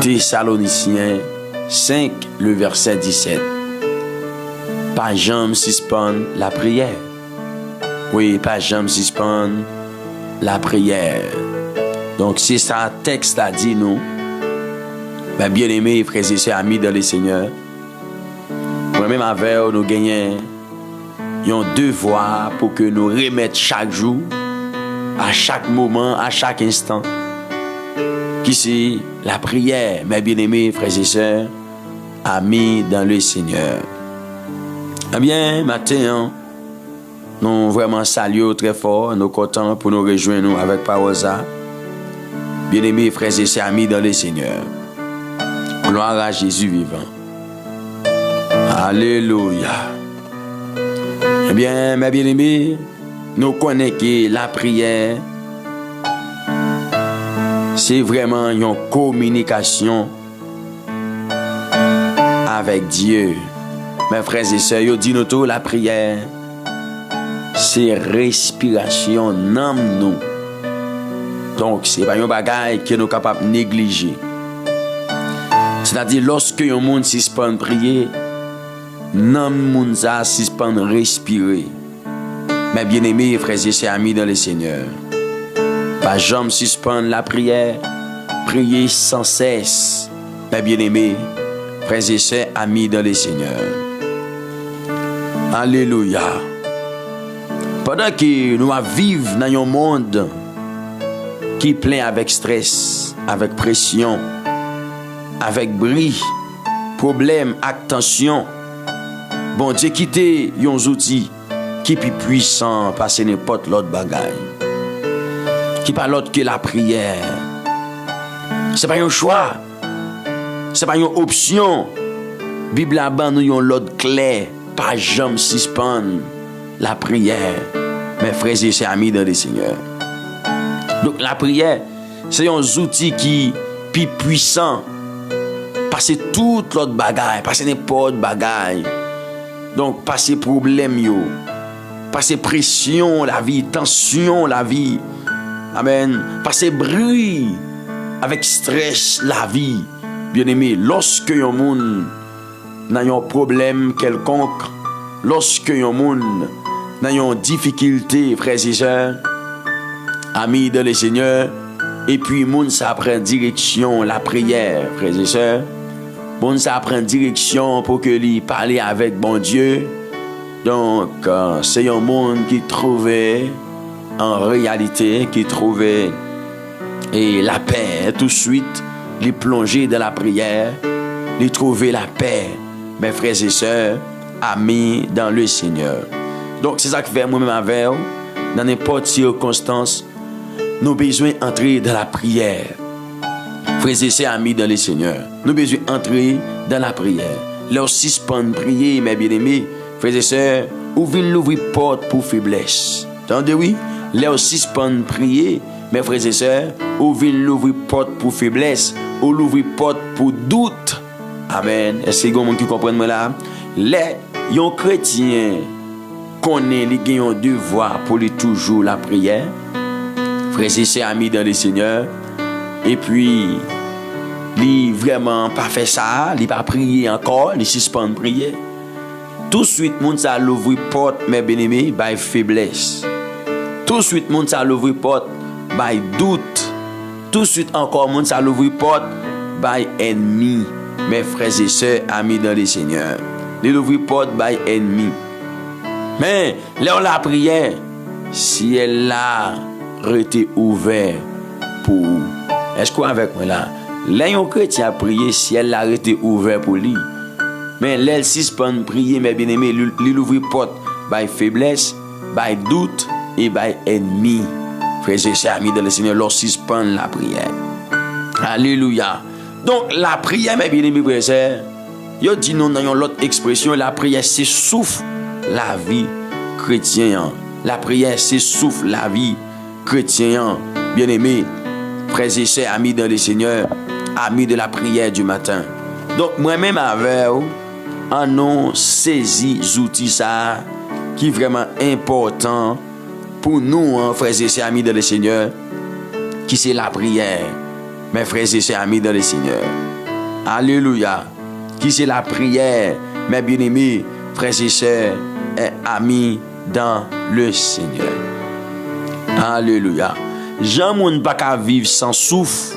Thessaloniciens 5, le verset 17. Pas jamais suspendre la prière. Oui, pas jamais suspendre la prière. Donc, c'est ça, texte a dit nous. Ben, bien-aimés, frères et sœurs, amis dans le Seigneur, moi-même avec nous gagnons un devoir pour que nous remettions chaque jour, à chaque moment, à chaque instant, qui c'est la prière, mes bien-aimés, frères et sœurs, amis dans le Seigneur. Eh bien, matin, nous vraiment saluons très fort, nous contents pour nous rejoindre avec Parosa. Bien-aimés, frères et sœurs, amis dans le Seigneur. Gloire à Jésus vivant. Alléluia. Eh bien, mes bien-aimés, nous connaissons que la prière, c'est vraiment une communication avec Dieu. Mes frères et sœurs, yo dit nous tout, la prière, c'est respiration dans nous. Donc, c'est pas un bagage que nous sommes capables de négliger. C'est-à-dire, lorsque un monde suspend prier, nan moun sa suspend respirer. Mes bien-aimés, frères et sœurs, amis dans le Seigneur, pas jamais suspendre la prière, prier sans cesse. Mes bien-aimés, frères et sœurs, amis dans le Seigneur. Alléluia. Pendant que nous vivons dans un monde qui est plein avec stress, avec pression, avec bruit, problème, avec tension, bon Dieu quitte un outil qui est plus puissant passer n'importe l'autre bagaille. Qui pas l'autre que la prière. C'est pas un choix. C'est pas une option. Bible là-bas nous yon l'autre clair, pas jamais suspendre la prière. Mes frères et sœurs amis dans le Seigneur. Donc la prière, c'est un outil qui plus puissant passer toute l'autre bagaille, passer n'importe bagaille. Donc passer problème yo, passer pression la vie, tension la vie. Amen. Passer bruit avec stress la vie. Bien-aimé, lorsque un monde n'a un problème quelconque, lorsque un monde n'a une difficulté, frères et sœurs, amis de le Seigneur, et puis monde ça prend direction la prière, frères et sœurs. Monde ça prend direction pour que lui parler avec bon Dieu. Donc c'est un monde qui trouvait en réalité, qui trouvait et la paix tout de suite, les plonger dans la prière, les trouver la paix, mes frères et sœurs, amis dans le Seigneur. Donc c'est ça que fait moi-même avec vous, dans n'importe circonstance, nous avons besoin d'entrer dans la prière. Frères et sœurs, amis dans le Seigneur, nous avons besoin d'entrer dans la prière. Leur suspendre prier, mes bien-aimés, frères et sœurs, ouvrez l'ouvrir porte pour faiblesse. Entendez, oui? Leur suspendre prier, mes frères et sœurs, ouvrez l'ouvrir porte pour faiblesse, ou l'ouvrir porte pour doute. Amen. Est-ce qu'il y a des gens qui comprennent là? Les chrétiens connaissent les ont devoir pour les toujours la prière. Frères et sœurs, amis dans le Seigneur. Et puis, il vraiment pas fait ça, il pas prié encore, il suspend prier. Tout de suite, moun sa l'ouvrir porte, mes bien-aimés, by faiblesse. Tout de suite, moun sa l'ouvrir porte, by doute. Tout de suite encore, moun sa l'ouvrir porte, by ennemi. Mes frères et sœurs, amis dans le Seigneur. Il l'ouvrir porte, by ennemi. Mais, là, la prière, si elle a été ouverte pour. Est-ce qu'on avec moi là? Là, un chrétien a prié, si elle a été ouverte pour lui. Mais là, suspend prier, mes bien-aimés, il ouvre porte by faiblesse, by doute et by ennemi. Frères et sœurs, amis dans le Seigneur, leur suspend la prière. Alléluia. Donc, la prière, mes bien-aimés, frères et sœurs, yo dit nous dans l'autre expression, la prière, c'est souffle la vie chrétienne. La prière, c'est souffle la vie chrétienne. Bien-aimés, frères et sœurs, amis dans le Seigneur, amis de la prière du matin. Donc, moi-même avec vous, en nous saisi outils ça qui est vraiment important pour nous, frères et sœurs, amis dans le Seigneur, qui c'est la prière. mes frères et sœurs amis dans le Seigneur. Alléluia. Qui c'est la prière, mes bien-aimés, frères et sœurs et amis dans le Seigneur. Alléluia. Jean moun pas qu'à vivre sans souffle.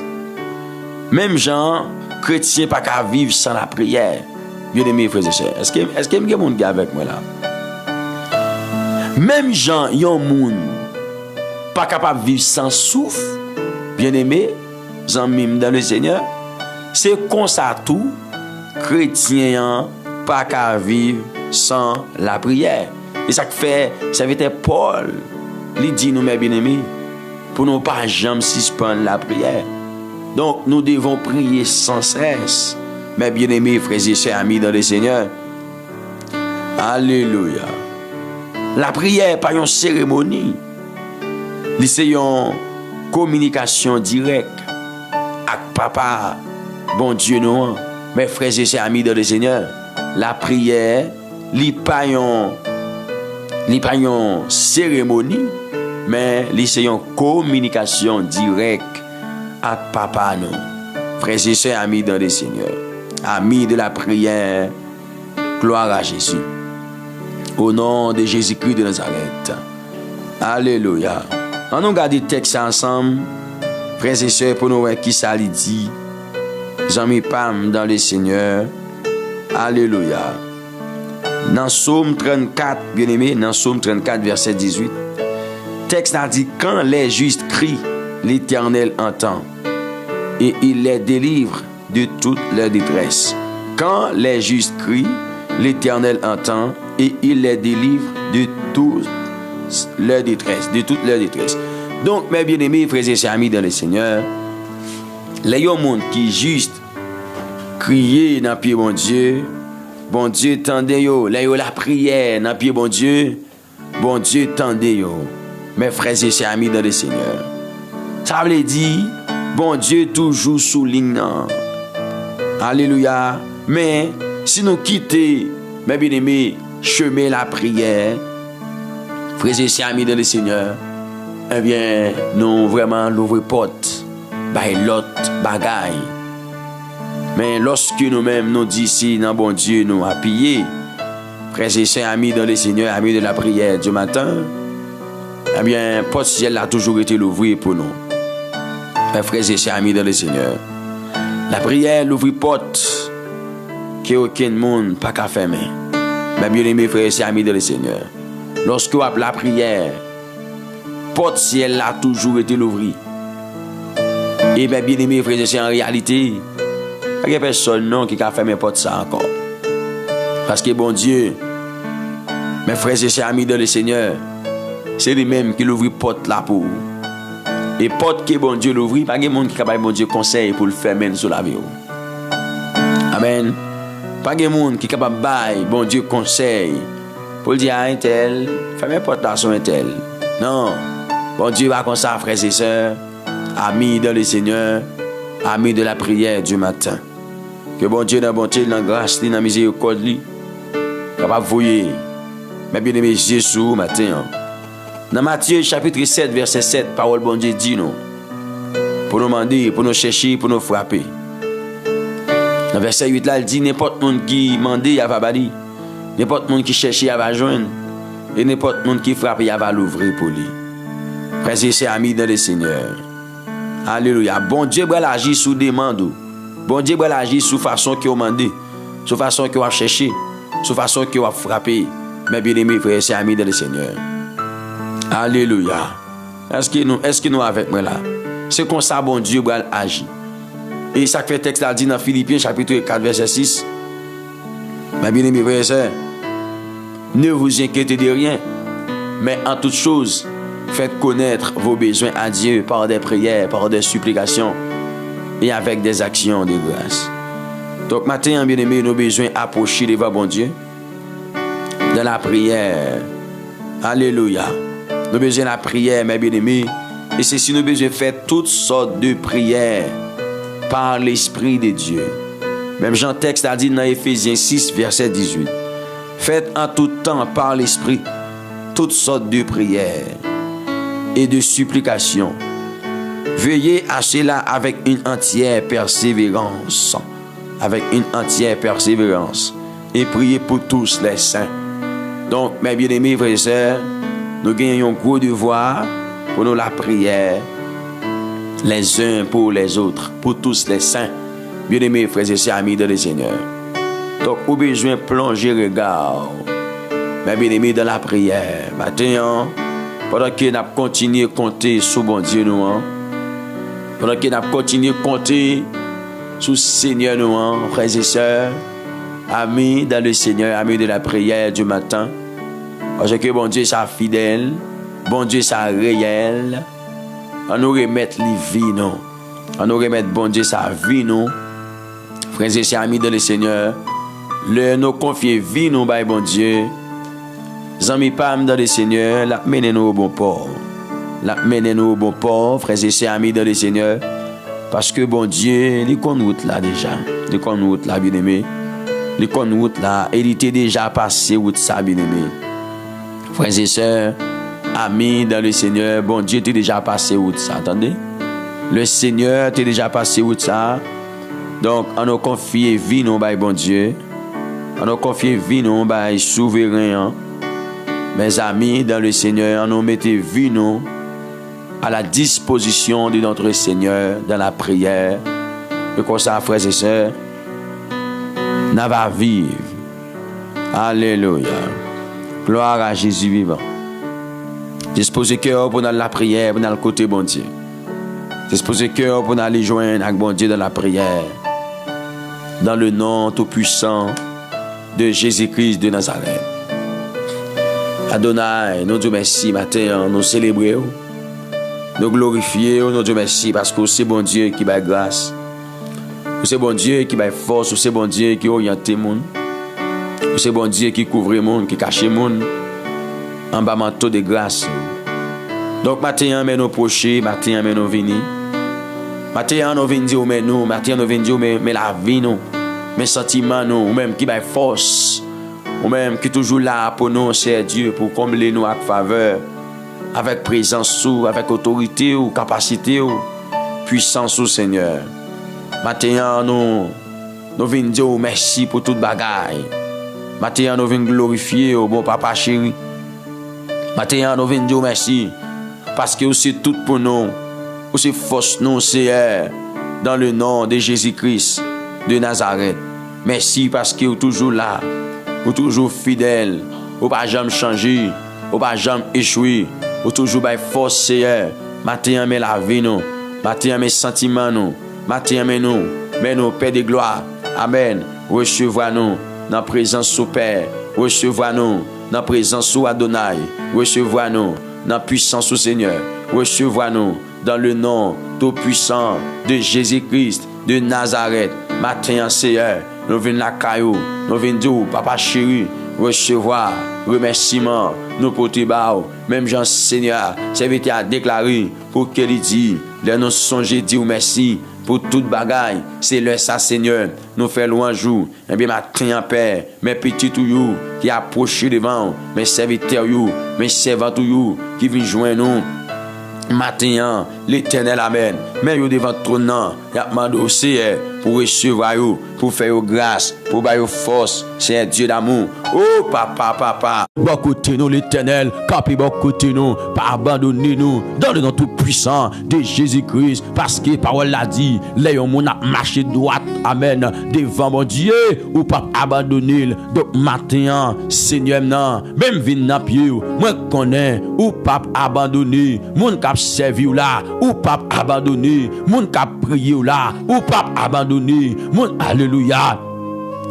Même Jean chrétien pas qu'à vivre sans la prière. Bien-aimés frères et sœurs, est-ce que y a moun qui avec moi là? Même Jean yon moun pas capable de vivre sans souffle. Bien-aimés, amis dans le Seigneur, c'est comme ça tout chrétien pas qu'à vivre sans la prière. Et ça fait, ça veut dire Paul, il dit nous mes bien-aimés, pour ne pas jamais suspendre la prière. Donc nous devons prier sans cesse, mes bien-aimés frères et sœurs amis dans le Seigneur. Alléluia. La prière pas une cérémonie, c'est une communication directe avec Papa, bon Dieu nous, mes frères et sœurs amis dans le Seigneur. La prière, n'est pas une cérémonie, mais c'est une communication directe avec Papa nous, frères et sœurs amis dans le Seigneur. Amis de la prière, gloire à Jésus. Au nom de Jésus-Christ de Nazareth. Alléluia. On nous garde le texte ensemble, frères et sœurs, pour nous voir qui ça lui dit. Jean-Mi Pam dans le Seigneur. Alléluia. Dans Psaume 34, bien aimé, dans Psaume 34, verset 18, texte a dit: quand les justes crient, l'Éternel entend et il les délivre de toute leur détresse. Quand les justes crient, l'Éternel entend et il les délivre de toute leur détresse, Donc, mes bien-aimés, frères et sœurs amis dans le Seigneur, les gens qui juste crier dans le pied bon Dieu tendez yo, les yo la prière dans le pied bon Dieu tendez yo, mes frères et sœurs amis dans le Seigneur. Ça veut dire, bon Dieu toujours sous ligne. Alléluia. Mais si nous quittons, mes bien-aimés, chemin la prière, frères et sœurs amis dans le Seigneur, eh bien, nous vraiment l'ouvrir porte, by l'autre bagaille. Mais lorsque nous-mêmes nous disons ici, dans bon Dieu, nous appuyons, frères et sœurs amis dans le Seigneur, amis de la prière du matin, eh bien, porte ciel a toujours été l'ouvrir pour nous. Mes frères et sœurs amis dans le Seigneur, la prière l'ouvre porte que aucun monde pas qu'à fermer. Mes bien-aimés frères et sœurs amis dans le Seigneur, lorsque vous appelez la prière, porte ciel a toujours été l'ouvrir. Et mes bien-aimés frères et sœurs, en réalité, il n'y a personne non qui a fermé porte ça encore. Parce que bon Dieu, mes frères et sœurs amis dans le Seigneur, c'est lui-même qui l'ouvre porte là pour. Et porte que bon Dieu l'ouvre, pas de monde qui capable bon Dieu conseil pour le fermer sur la vie. Amen. Pas de monde qui capable bailler bon Dieu conseil pour dire à un tel, fermez porte là sur un tel. Non. Bon Dieu va comme ça, frères et sœurs, amis dans le Seigneur, amis de la prière du matin. Que bon Dieu, dans bonté, dans grâce, dans miséricorde, capable de voyer, mes bien-aimés Jésus matin. Dans Matthieu chapitre 7, verset 7, parole bon Dieu dit nous, pour nous demander, pour nous chercher, pour nous frapper. Dans verset 8 là, il dit, n'importe monde qui demande, il va bali. N'importe monde qui cherche, il va joindre. Et n'importe monde qui frappe, il va l'ouvrir pour lui. Frères et sœurs amis dans le Seigneur. Alléluia. Bon Dieu va agir sous demande. Bon Dieu va agir sous façon qu'il a demandé, sous façon qu'il a cherché, sous façon qu'il a frappé. Mes bien-aimés frères et sœurs amis dans le Seigneur. Alléluia. Est-ce que nous avec moi là? C'est comme ça bon Dieu va agir. Et ça fait texte là dit dans Philippiens chapitre 4 verset 6. Mes bien-aimés frères et sœurs, ne vous inquiétez de rien, mais en toute chose, faites connaître vos besoins à Dieu par des prières, par des supplications et avec des actions de grâce. Donc maintenant, bien aimé, nos besoins approcher devant bon Dieu dans la prière. Alléluia. Nos besoins de la prière, mes bien-aimés. Et c'est si nous besoin faire toutes sortes de prières par l'Esprit de Dieu. Même Jean texte a dit dans Éphésiens 6, verset 18. Faites en tout temps par l'Esprit toutes sortes de prières et de supplications Veillez à cela avec une entière persévérance. Avec une entière persévérance. Et priez pour tous les saints. Donc, mes bien-aimés frères et sœurs, nous gagnons un gros devoir pour nous la prière, les uns pour les autres, pour tous les saints. Bien-aimés frères et sœurs, amis de le Seigneur. Donc, au besoin de plonger regard, mes bien-aimés, dans la prière. Maintenant, pendant que nous continuons à compter sur bon Dieu, nous, pendant que nous continuons à compter sur le Seigneur, nous, frères et sœurs, amis dans le Seigneur, amis de la prière du matin, parce que bon Dieu, c'est fidèle, bon Dieu, c'est réel, on nous remettre les vies, nous, on nous remettre bon Dieu, sa vie, nous, frères et sœurs, amis dans le Seigneur, le nous confier vie, nous, by bon Dieu, amis pam dans le Seigneur, la mener nous au bon port, la mener nous au bon port, frères et sœurs, amis dans le Seigneur, parce que bon Dieu, il connaît route là déjà, il connaît route là, bien aimé. Les route là, il était déjà passé route ça, bien aimé. Frères et sœurs, amis dans le Seigneur, bon Dieu t'es déjà passé route ça, attendez. Le Seigneur t'es déjà passé route ça. Donc, on nous confie vie nous by bon Dieu. On nous confie vie nous by souverain. Mes amis dans le Seigneur, on nous mettez vie nous à la disposition de notre Seigneur dans la prière. Et comme ça, frères et sœurs, nous va vivre. Alléluia. Gloire à Jésus vivant. Disposez cœur pour dans la prière, pour dans le côté bon Dieu. Disposez cœur pour aller joindre avec bon Dieu dans la prière. Dans le nom tout-puissant de Jésus-Christ de Nazareth. Adonai, nous disons merci matin, nous célébrons, nous glorifions, nous disons merci parce que c'est bon Dieu qui va grâce. C'est bon Dieu qui va force, c'est bon Dieu qui oriente le monde. C'est bon Dieu qui couvre le monde, qui cache le monde. En bas manteau de grâce. Donc maintenant, nous proches, maintenant, nous venons. Maintenant, nous venons dire, mais nous, maintenant, nous venons dire, mais la vie, nous, mes sentiments, nous, ou même qui va force, ou même qui est toujours là pour nous, c'est Dieu, pour combler nous avec faveur, avec présence, avec autorité, ou capacité, ou puissance, au Seigneur. Maintenant, nous venons dire merci pour toute bagaille. Maintenant, nous venons glorifier au bon papa chéri. Maintenant, nous venons dire merci parce que c'est tout pour nous. C'est force nous, Seigneur, dans le nom de Jésus-Christ de Nazareth. Merci parce que vous êtes toujours là, vous êtes toujours fidèle, vous n'avez pas jamais changé, vous n'avez pas jamais échoué, vous êtes toujours by force, Seigneur. Maintenant, mais la vie, nous. Maintenant, mes sentiments, nous. Maintenant, mais nous, Père de gloire. Amen. Recevez-nous dans la présence du Père. Recevez-nous dans la présence du Adonai. Recevez-nous dans la puissance du Seigneur. Recevez-nous dans le nom tout-puissant de Jésus-Christ de Nazareth. Matin, Seigneur, nous venons la caillou. Nous venons dire, papa chéri, recevoir, remerciement, nous porter bas. Même Jean Seigneur, serviteur a déclaré pour qu'il dit, les nous songer dire merci. Pour toute bagaille, c'est le ça, Seigneur. Nous faisons louange. Et bien, matin en paix, mes petits tuyaux qui approchent devant, mes serviteurs, mes servantes qui viennent joindre nous. Matin, l'Éternel, Amen. Mais vous devant ton nom, il y a demandé au Seigneur pour recevoir, pour faire grâce, pour faire force. C'est un Dieu d'amour. Oh, papa. Bon côté nous, l'Éternel, capi bon côté nous, pas abandonner nous, dans le nom tout puissant de Jésus-Christ, parce que parole l'a dit, les gens ont marché droite, Amen, devant mon Dieu, ou pas abandonner. Donc, matin, Seigneur, même vin na pied, moi connais, ou pas abandonner, mon cap servi là, ou pas abandonner, mon cap prier là, ou pas abandonner, mon alléluia.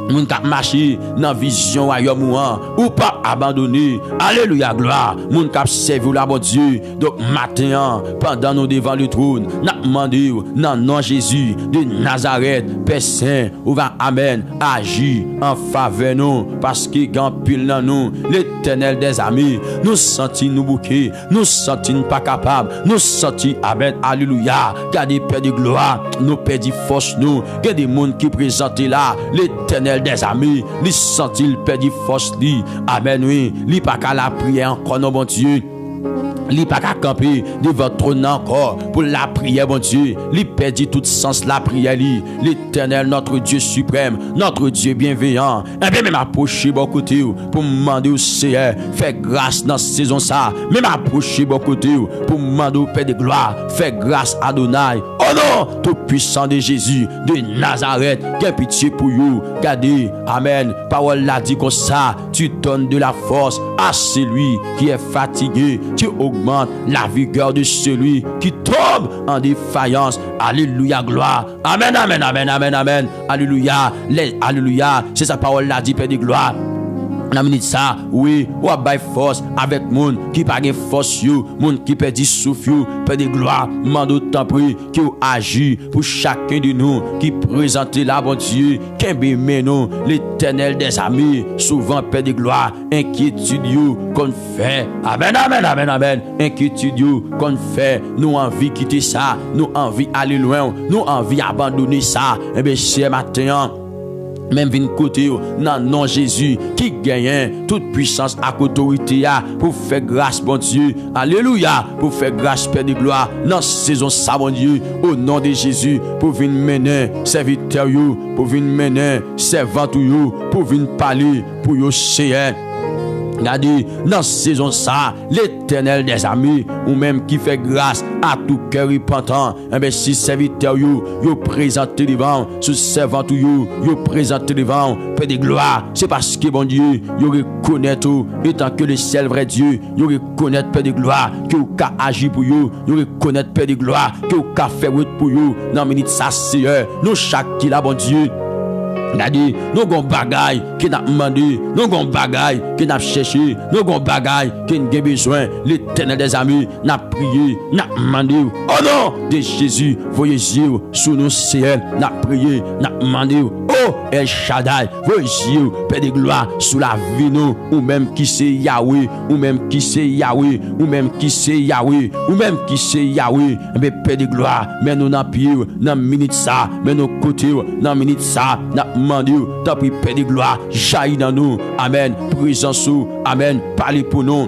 Moun kap marché dans vision royaume ou pas abandonner. Alléluia gloire. Moun kap servi la bon Dieu. Donc matin pendant nous devant le trône, n'a demandé dans nom Jésus de Nazareth, Père Saint, ou va amen, agir en faveur nous parce que grand pile dans nous, l'Éternel des amis, nous sentis nous bouquer, nous sentis pas capable, nous sentis amen, alléluia. Gardez Père de gloire, nous perdit force nous, il y a des monde qui présentent là, l'Éternel des amis, li senti le perdu force li. Amen oui, li pas qu'à la prière encore non bon Dieu. Li pas qu'à camper devant trône encore pour la prière, bon Dieu. Li perdit tout sens la prière. L'Éternel, notre Dieu suprême, notre Dieu bienveillant. Et bien, même approcher bon côté pour demander au Seigneur, fais grâce dans cette saison ça. Même approcher bon côté pour demander au Père de gloire, fais grâce à Adonai. Oh non, tout puissant de Jésus de Nazareth, qu'un pitié pour vous. Gardez, amen. Parole l'a dit comme ça, tu donnes de la force à celui qui est fatigué. Tu augmente la vigueur de celui qui tombe en défaillance. Alléluia, gloire. Amen, amen, amen, amen, amen. Alléluia, alléluia. C'est sa parole là, dit Père de gloire. On a minute ça, oui, ou a bail force avec moun qui pas de force you, moun qui perd souffle you, Père de gloire, mando temps pris qui agit pour chacun de nous qui présente la bon Dieu, qu'embé nous l'Éternel des amis, souvent Père de gloire, inquiétude you qu'on fait. Amen, amen, amen, amen. Inquiétude you qu'on fait, nous envie quitter ça, nous envie aller loin, nous envie abandonner ça. Et bien ce matin, même vin côté dans nom Jésus qui gagne toute puissance à autorité pour faire grâce bon Dieu. Alléluia, pour faire grâce Père de gloire dans saison ça bon Dieu au nom de Jésus pour venir mener serviteur you, pour venir mener servant you, pour venir parler pour yo Seigneur. Regardez, dans cette saison ça, l'Éternel des amis, ou même qui fait grâce à tout cœur repentant, et bien si serviteur you présente devant, ce servant you présente devant, Père de gloire, c'est parce que bon Dieu, you reconnaît tout, étant que le seul vrai Dieu, you reconnaît Père de gloire, que vous ka agir pour you reconnaît Père de gloire, que vous ka faire route pour you, dans minute ça Seigneur, nous chaque qui la bon Dieu. Regardez, nous avons bagaille qui n'a demandé, nous avons bagaille qui n'a cherché, nous avons bagaille qui n'a besoin. L'Éternel des amis n'a prié, n'a demandé. Oh non, de Jésus, voyez Dieu sous nos ciels, n'a prié, n'a demandé. Oh, El Shaddai, voyez Dieu, Père de gloire, sous la vie nous, ou même qui c'est Yahweh, ou même qui c'est Yahweh, ou même qui c'est Yahweh, ou même qui c'est Yahweh. Mais Père de gloire, mais nous n'a pied, dans minute ça, mais nos côtés, dans minute ça, n'a demandé, t'as pris Père de gloire, jaillit dans nous, amen, présence, amen, parlez pour nous.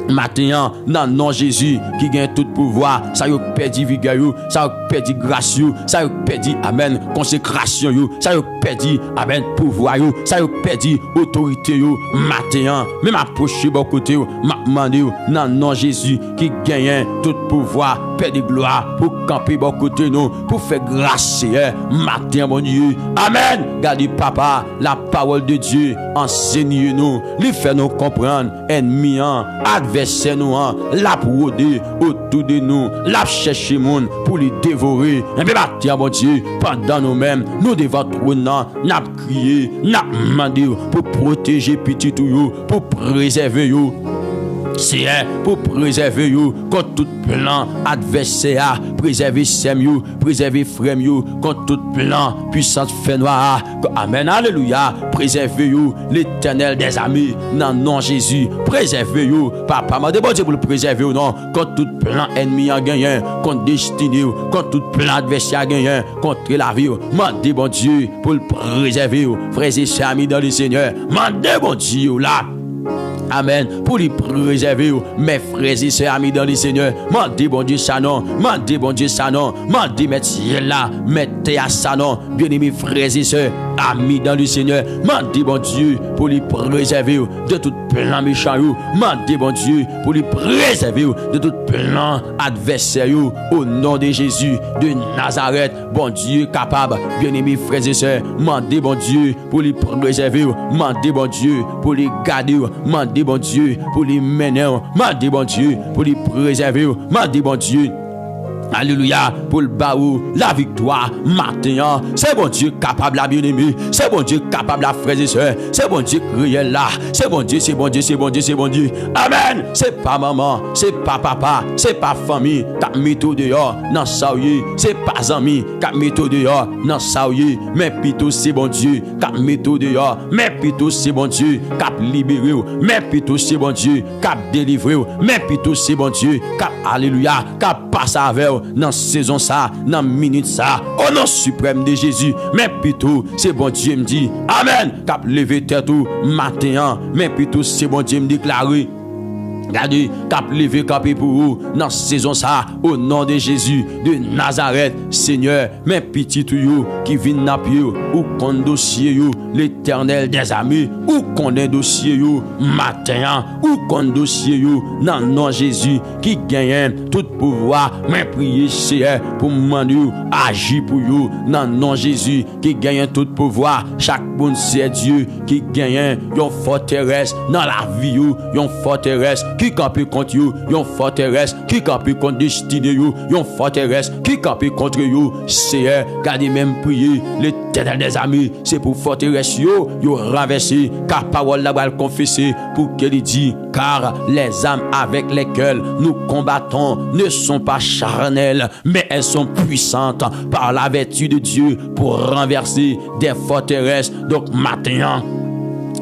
Maintenant, dans le nom de Jésus qui gagne tout pouvoir, ça y a perdu vigueur, ça y a perdu grâce, ça y a perdu, amen, consécration, ça y a perdu, amen, pouvoir, ça y a perdu autorité. Maintenant, même approcher bon côté, m'a demandé dans le nom de Jésus qui gagne tout pouvoir, Père de gloire, pour camper bon côté nous, pour faire grâce, matin, mon Dieu, amen. Gardez papa, la parole de Dieu, enseigne-nous, lui fait nous comprendre, ennemi, adversaire nous, la prodé autour de nous, la chercher monde pour les dévorer. Et bien, matin, mon Dieu, pendant nous-mêmes, nous devons trôner, n'a crié, n'a demandé pour protéger petit tout, pour préserver you. C'est pour préserver you contre tout plan adversaire, préserver sem you, préserver frère you contre tout plan puissance fait noir. Amen, alléluia. Préserver you, l'Éternel des amis, dans le nom de Jésus. Préserver you, papa, m'a demandé pour le préserver ou non contre tout plan ennemi en gagnant, contre destiné, contre tout plan adversaire gagnant, contre la vie. M'a demandé bon Dieu pour le préserver, frères et sœurs amis dans le Seigneur. M'a demandé bon Dieu là. Amen. Pour les préserver, mes frères et sœurs amis dans le Seigneur. Mandez bon Dieu ça non. Mandez bon Dieu ça non. Mandez mettre là. Mettez à ça non. Bien-aimés frères et sœurs amis dans le Seigneur. Mandez bon Dieu pour les préserver de tout plan méchant. Mandez bon Dieu pour les préserver de tout plan adversaire. Au nom de Jésus de Nazareth. Bon Dieu capable. Bien-aimés frères et sœurs. Mandez bon Dieu pour les préserver. Mandez bon Dieu pour les garder. Mandez bon Dieu pour les mener, mandez bon Dieu pour les préserver, mandez bon Dieu. Alléluia, pour le baou, la victoire, matin, c'est bon Dieu capable à bien-aimé, c'est bon Dieu capable à frères et sœurs, c'est bon Dieu réel là, c'est bon Dieu, c'est bon Dieu, c'est bon Dieu, c'est bon Dieu. Amen. C'est pas maman, c'est pas papa, c'est pas famille, qui mis tout dehors, non ça c'est pas ami, qui mis tout dehors, non ça mais plutôt c'est bon Dieu, qui mis tout dehors, mais plutôt c'est bon Dieu, qui libéré, mais plutôt c'est bon Dieu, qui délivré, mais plutôt c'est bon Dieu, qui alléluia, qui passe avec dans saison ça, dans minute ça, au nom suprême de Jésus, mais plutôt c'est bon Dieu me dit, amen, cap lever tête tout matin, mais plutôt c'est bon Dieu me déclarer. Regardez, cap levé, capé pour vous, dans saison ça, au nom de Jésus, de Nazareth, Seigneur, mes petits tuyaux qui viennent dans pied, ou qu'on dossier, l'Éternel des amis, ou qu'on est dossier, matin, ou qu'on dossier, dans le nom de Jésus, qui gagne tout pouvoir, mais priez, Seigneur, pour demander, agir pour vous, dans le nom de Jésus, qui gagne tout pouvoir, chaque bon c'est Dieu, qui gagne une forteresse dans la vie, une forteresse, qui campe contre vous, yon forteresse, qui campe contre destinée you, yon forteresse, qui campe contre you, Seigneur, gardez même prier, l'Éternel des amis, c'est pour forteresse yo renverser, car parole la va confesser, pour qu'elle dit, car les âmes avec lesquelles nous combattons ne sont pas charnelles, mais elles sont puissantes par la vertu de Dieu pour renverser des forteresses. Donc maintenant,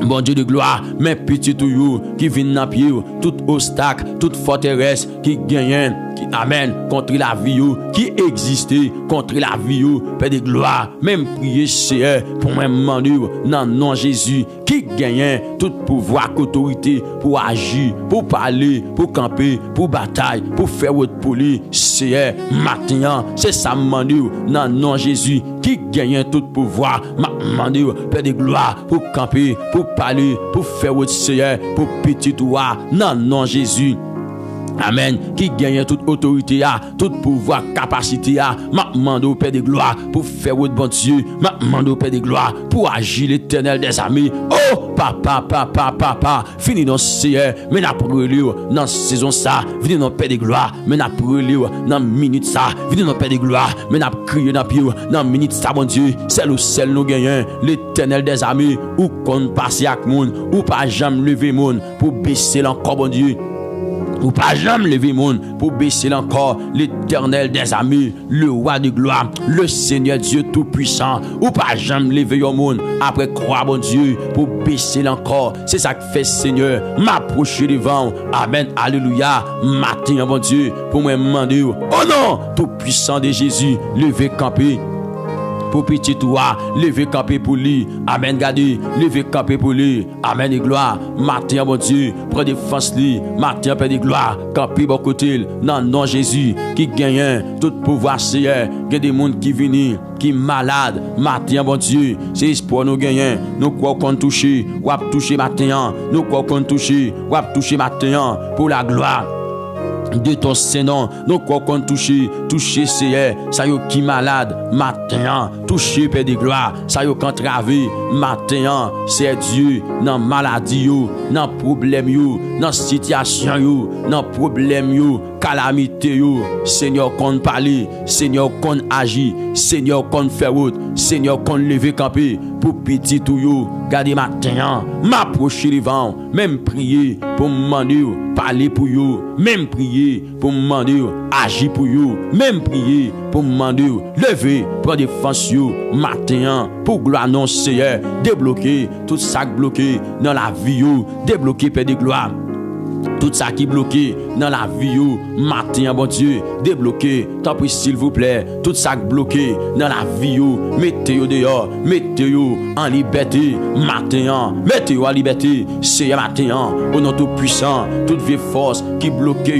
bon Dieu de gloire, mes petits tuyaux qui viennent dans pied, tout obstacle, toute forteresse qui gagne, qui amène contre la vie, qui existait contre la vie, Père de gloire, même prier Seigneur pour même demander dans le nom de Jésus, qui gagne tout pouvoir, autorité pour agir, pour parler, pour camper, pour bataille, pour faire votre poli, Seigneur, maintenant, c'est ça demande dans le nom de Jésus, qui gagne tout pouvoir, demande Père de gloire, pour camper, pour parler, pour faire votre Seigneur, pour petit toi, dans le nom de Jésus. Amen. Qui gagne toute autorité, tout pouvoir, capacité, m'a demandé au Père de gloire pour faire votre bon Dieu. M'a demandé au Père de gloire pour agir l'Éternel des amis. Oh, papa, fini dans Seigneur, mais n'a pas relire dans saison ça. Venez dans Père de gloire, mais n'a pas relire dans minute ça. Venez dans Père de gloire, mais n'a pas crié dans pied dans minute ça, mon Dieu. C'est le seul nous gagnons, l'Éternel des amis, ou qu'on passe avec monde, ou pas jamais lever monde pour baisser l'encore, mon Dieu. Ou pas jamais lever monde pour baisser encore l'Éternel des amis, le roi de gloire, le Seigneur Dieu tout-puissant. Ou pas jamais lever au monde après croire bon Dieu pour baisser encore. C'est ça que fait Seigneur, m'approcher devant. Amen, alléluia. Matin bon Dieu pour me demander, oh non, tout-puissant de Jésus, lever camper. Pour petit toi, lever camper pour lui. Amen, gardez, lever camper pour lui. Amen et gloire. Matin, mon Dieu, prends défense lui. Matin, Père de gloire, camper bon côté. Non, non, Jésus, qui gagne tout pouvoir, Seigneur. Il y a des gens qui viennent, qui malades. Matin, bon Dieu, c'est espoir nous gagnons. Nous croyons qu'on touche, ou à toucher matin. Nous croyons qu'on touche, ou à toucher matin. Pour la gloire de ton Seigneur, nous croyons toucher Seigneur, ça y est qui malade, matin, toucher Père de gloire, ça y est entravé, matin, c'est Dieu, dans maladie, dans problème, dans situation, dans problème, calamité, Seigneur qu'on parle, Seigneur qu'on agit, Seigneur qu'on fait route, Seigneur qu'on leve camper, pour petit tout, gardez matin, m'approcher devant, même prier pour me demander, parler pour vous, même prier pour me demander, agir pour vous, même prier pour me demander, lever pour défense matin, pour gloire non Seigneur, débloquer tout ça bloqué dans la vie, débloquer Père de gloire. Tout ça qui est bloqué dans la vie, matin, bon Dieu, débloqué, tant pis s'il vous plaît, tout ça qui est bloqué dans la vie, mettez-vous dehors, mettez-vous en liberté, matin, mettez-vous en liberté, c'est matin, au nom tout puissant, toute vieille force qui bloque,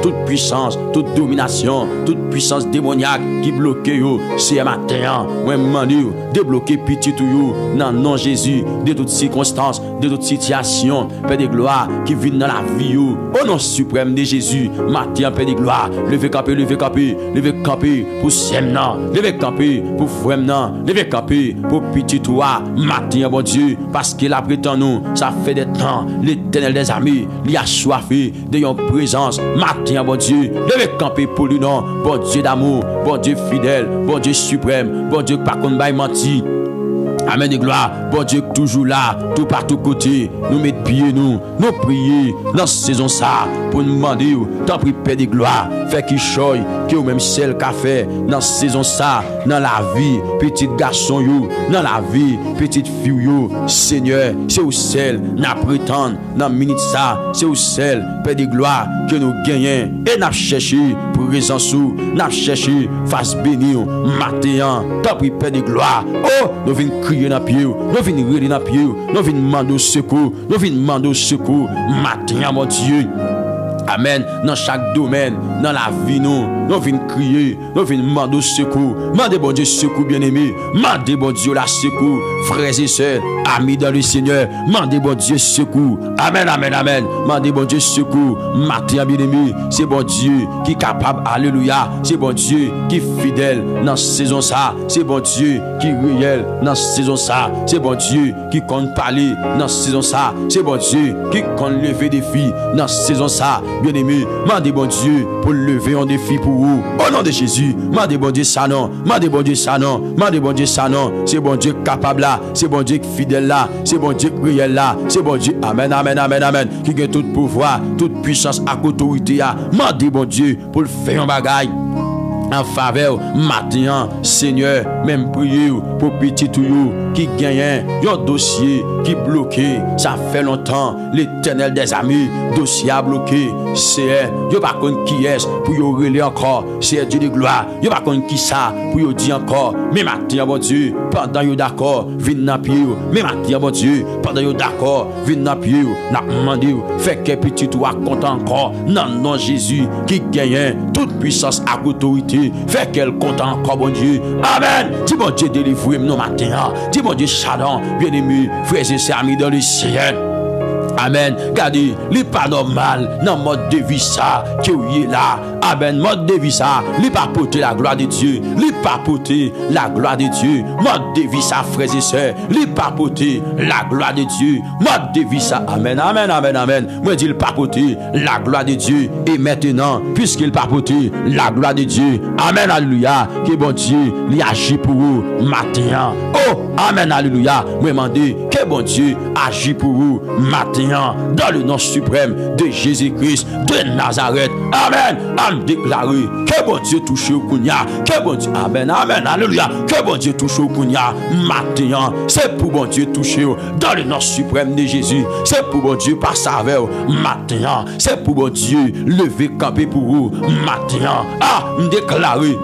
toute puissance, toute domination, toute puissance démoniaque qui bloque, c'est matin, moi, je débloquer petit tout, dans le nom de Jésus, de toutes circonstances, de toutes situations, Père de gloire, qui vient dans la vie, au nom suprême de Jésus, matin, Père de gloire, levez camper pour Semnan, levez camper pour Fremnan, levez camper pour petit toi, matin, bon Dieu, parce qu'il a prétend nous, ça fait des temps, l'Éternel des armées, il a soifé de yon présence, matin, bon Dieu, levez camper pour lui, non, bon Dieu d'amour, bon Dieu fidèle, bon Dieu suprême, bon Dieu par contre, menti. Amen de gloire, bon Dieu toujours là, tout partout côté, nous mettons pieds nous prier dans cette saison ça, pour nous demander, tant pis Père de gloire, fait qui choy, que ou même celle qu'a fait dans cette saison ça, dans la vie, petit garçon yo, dans la vie, petite fille yo, Seigneur, c'est au celle, n'a prétendre, dans minute ça, c'est au celle, Père de gloire, que nous gagnons, et n'a cherché, pour raison sous, n'a cherché, face béni, matin, tant pis Père de gloire, oh, nous venons crier dans pied, nous venons rire dans pied, nous venons demander au secours, nous venons demander au secours, matin, mon Dieu. Amen. Dans chaque domaine, dans la vie, nous venons crier, nous venons demander secours. Mandez bon Dieu secours, bien-aimé. Mandez bon Dieu la secours, frères et sœurs, amis dans le Seigneur. Mandez bon Dieu secours. Amen, amen, amen. Mandez bon Dieu secours. Matin, bien-aimé, c'est bon Dieu qui est capable. Alléluia. C'est bon Dieu qui est fidèle dans cette saison ça. C'est bon Dieu qui est réel dans cette saison ça. C'est bon Dieu qui compte parler dans cette saison ça. C'est bon Dieu qui compte lever des filles dans cette saison ça. Bien-aimé, mandez bon Dieu pour lever un défi pour vous. Au nom de Jésus, mandez bon Dieu ça non. Mandez bon Dieu ça non. Mandez bon Dieu ça non. C'est bon Dieu capable là. C'est bon Dieu fidèle là. C'est bon Dieu réel là. C'est bon Dieu. Amen, amen, amen, amen. Qui a tout pouvoir, toute puissance, à autorité. Mandez bon Dieu pour le faire un bagaille en faveur matin, Seigneur, même prier pour petit tout qui gagne un dossier qui bloqué, ça fait longtemps, l'Éternel des amis, dossier a bloqué, c'est yo pas connait qui est pour yo relé encore, c'est Dieu de gloire, yo pas connait qui ça pour yo dire encore, mais matin bon Dieu, pendant yo d'accord, vinn dans pied, mais matin bon Dieu, pendant yo d'accord, vinn dans pied, n'a demandé fait que petit tout a content encore, non Jésus qui gagne toute puissance à autorité, fait qu'elle compte encore bon Dieu. Amen. Dis bon Dieu délivre-nous matin. Dis bon Dieu chardon, bien-aimé, frères et sœurs amis dans le ciel. Amen. Regardez, il n'est pas normal dans le mode de vie ça, que vous êtes là. Amen. Mode de vie ça, il n'est pas porter la gloire de Dieu. Il n'est pas porter la gloire de Dieu. Mode de vie ça, frères et sœurs. Il n'est pas porter la gloire de Dieu. Mode de vie ça. Amen, amen, amen, amen. Moi, je dis, il pas porter la gloire de Dieu. Et maintenant, puisqu'il pas porter la gloire de Dieu. Amen, alléluia. Que bon Dieu, il agit pour vous matin. Oh, amen, alléluia. Moi, demandez que bon Dieu agit pour vous matin. Dans le nom suprême de Jésus-Christ de Nazareth. Amen. Amen. Déclaré que bon Dieu touche au Kounia. Que bon Dieu. Amen. Amen. Alléluia. Que bon Dieu touche au Kounia. Matin. C'est pour bon Dieu toucher dans le nom suprême de Jésus. C'est pour bon Dieu par sa veille. Matin. C'est pour bon Dieu lever camper pour vous. Matin. Ah, déclaré.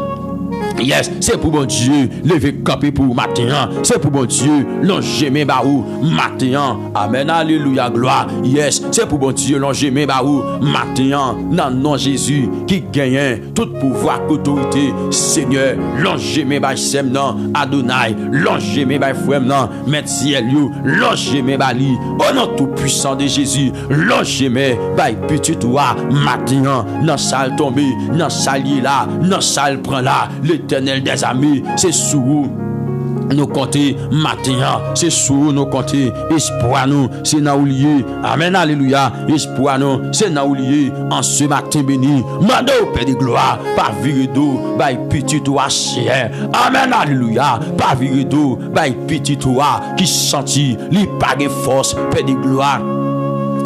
Yes, c'est pour bon Dieu lever camper pour matin. C'est pour bon Dieu longer mes barou matin. Amen, alléluia, gloire. Yes, c'est pour bon Dieu longer mes barou matin. Dans nom Jésus qui gagne tout pouvoir, autorité. Seigneur, longer mes barou sem nan Adonai, longer mes barou frère nan Maître ciel you, longer mes bali. Au nom tout puissant de Jésus, longer mes barou petit toi matin. Dans salle tombé, dans salle là, dans salle prend là. L'Éternel des amis, c'est sous nous compter matin, c'est sous nous compter espoir nous, c'est nous lié. Amen, alléluia. Espoir nous, c'est nous lié en ce matin béni. Mando Père de gloire, pas virer d'eau, by petit toi cher. Amen, alléluia. Pas virer d'eau, by petit toi qui sentit, li pas de force, Père de gloire.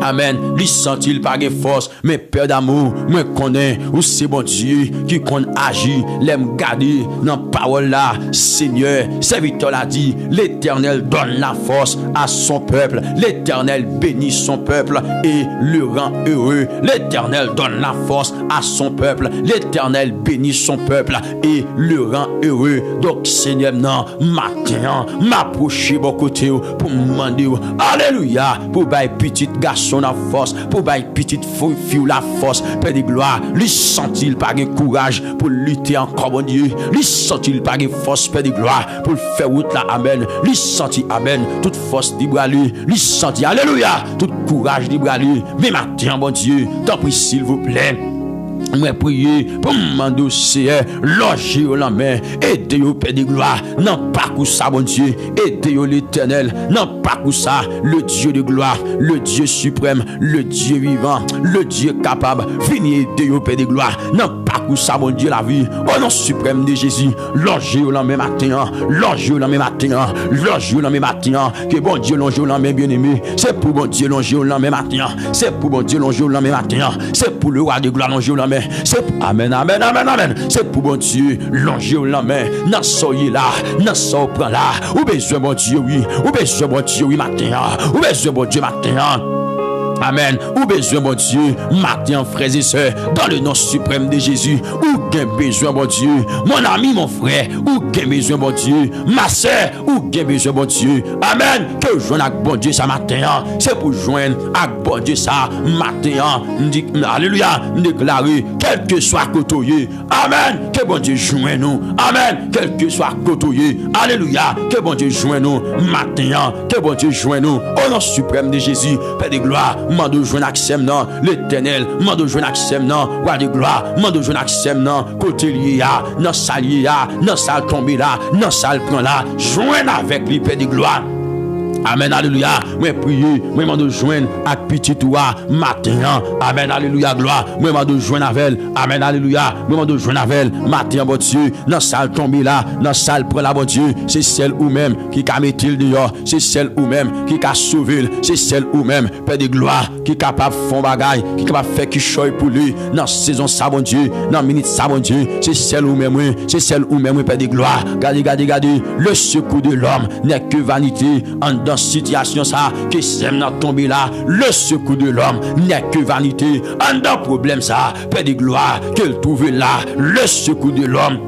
Amen. Lui sent-il pas de force, mais Père d'amour, moi connais où c'est bon Dieu qui compte agir, l'aime garder dans parole là. Seigneur, serviteur l'a dit, l'Éternel donne la force à son peuple. L'Éternel bénit son peuple et le rend heureux. L'Éternel donne la force à son peuple. L'Éternel bénit son peuple et le rend heureux. Donc Seigneur, non, matin, m'approcher bon côté pour me demander, alléluia, pour bailler petit garçon la force, pour bailler petite fille la force, Père de gloire, lui sent-il pas de courage pour lutter encore, bon Dieu, lui sent-il pas de force, Père de gloire, pour faire route là, amen, lui sent-il, amen, toute force d'Ibrali, lui sent-il, alléluia, tout courage d'Ibrali, mais matin, bon Dieu, t'en prie s'il vous plaît. Moi prier pour demander Seigneur, longer la main, aidez au Père de gloire, non pas pour ça bon Dieu, aidez l'Éternel, non pas pour ça, le Dieu de gloire, le Dieu suprême, le Dieu vivant, le Dieu capable, venez aider au Père de gloire, non pas pour ça bon Dieu la vie, au nom suprême de Jésus, longer la main matin, longer la main matin, longer la main matin, que bon Dieu longer la main bien-aimé, c'est pour bon Dieu longer la main matin, c'est pour bon Dieu longer la main matin, c'est pour le roi de gloire longer la main. C'est amen, amen, amen, amen. C'est pour bon Dieu, longer la main. N'a soyez là, n'a so prend là. Ou besoin bon Dieu, oui. Ou besoin bon Dieu, oui, matin. Ou besoin bon Dieu, matin. Amen. Ou besoin, bon Dieu, matin, frères et sœurs, dans le nom suprême de Jésus. Ou gain besoin, bon Dieu, mon ami, mon frère. Ou gain besoin, bon Dieu, ma sœur. Ou gain besoin, bon Dieu. Amen. Que je joigne avec bon Dieu ça matin. C'est pour joindre avec bon Dieu ça matin. Alléluia. Déclarer, quel que soit côtoyé. Amen. Que bon Dieu joigne nous. Amen. Quel que soit côtoyé. Alléluia. Que bon Dieu joigne nous matin. Que bon Dieu joigne nous. Au nom suprême de Jésus. Père de gloire. Mando joindre accès non l'Éternel, mando joindre accès non roi de gloire, mando joindre accès non côté lié là, dans salle là, dans salle tombé là, dans salle prend là, joindre avec lui Père de gloire. Amen, alléluia. Moi prier, moi m'a de joindre avec petit toi matin. Amen, alléluia, gloire. Moi m'a de joindre avec elle. Amen, alléluia. Moi m'a de joindre avec elle matin, bon Dieu. Dans salle tomber là, dans salle prend là, bon Dieu. C'est celle ou même qui a mis il dehors. C'est celle ou même qui a sauvé. C'est celle ou même, Père de gloire, qui est capable de faire bagaille, qui est capable de faire qui choye pour lui. Dans saison ça, bon Dieu. Dans minute ça, bon Dieu. C'est celle ou même, c'est celle ou même, Père de gloire. Regardez. Le secours de l'homme n'est que vanité. En dans situation ça que sème n'a tombé là, le secours de l'homme n'est que vanité. En dans problème ça, Père de gloire, qu'elle trouve là, le secours de l'homme.